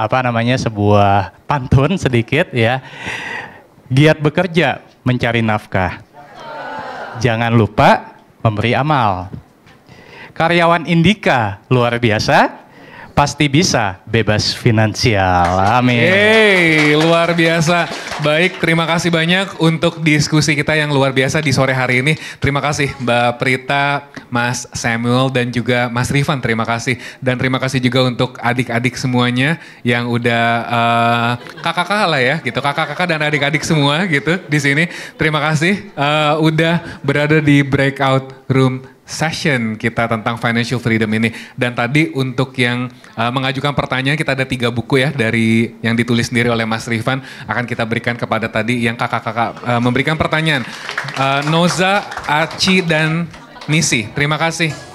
sebuah pantun sedikit ya. Giat bekerja mencari nafkah, jangan lupa memberi amal. Karyawan Indika luar biasa, pasti bisa bebas finansial. Amin. Hey, luar biasa. Baik, terima kasih banyak untuk diskusi kita yang luar biasa di sore hari ini. Terima kasih Mbak Prita, Mas Samuel, dan juga Mas Rifan. Terima kasih. Dan terima kasih juga untuk adik-adik semuanya yang udah kakak-kakak lah ya, gitu. Kakak-kakak dan adik-adik semua gitu di sini. Terima kasih udah berada di breakout room session kita tentang financial freedom ini. Dan tadi untuk yang mengajukan pertanyaan, kita ada 3 buku ya dari yang ditulis sendiri oleh Mas Rifan, akan kita berikan kepada tadi yang kakak-kakak memberikan pertanyaan. Noza, Aci, dan Nisi. Terima kasih.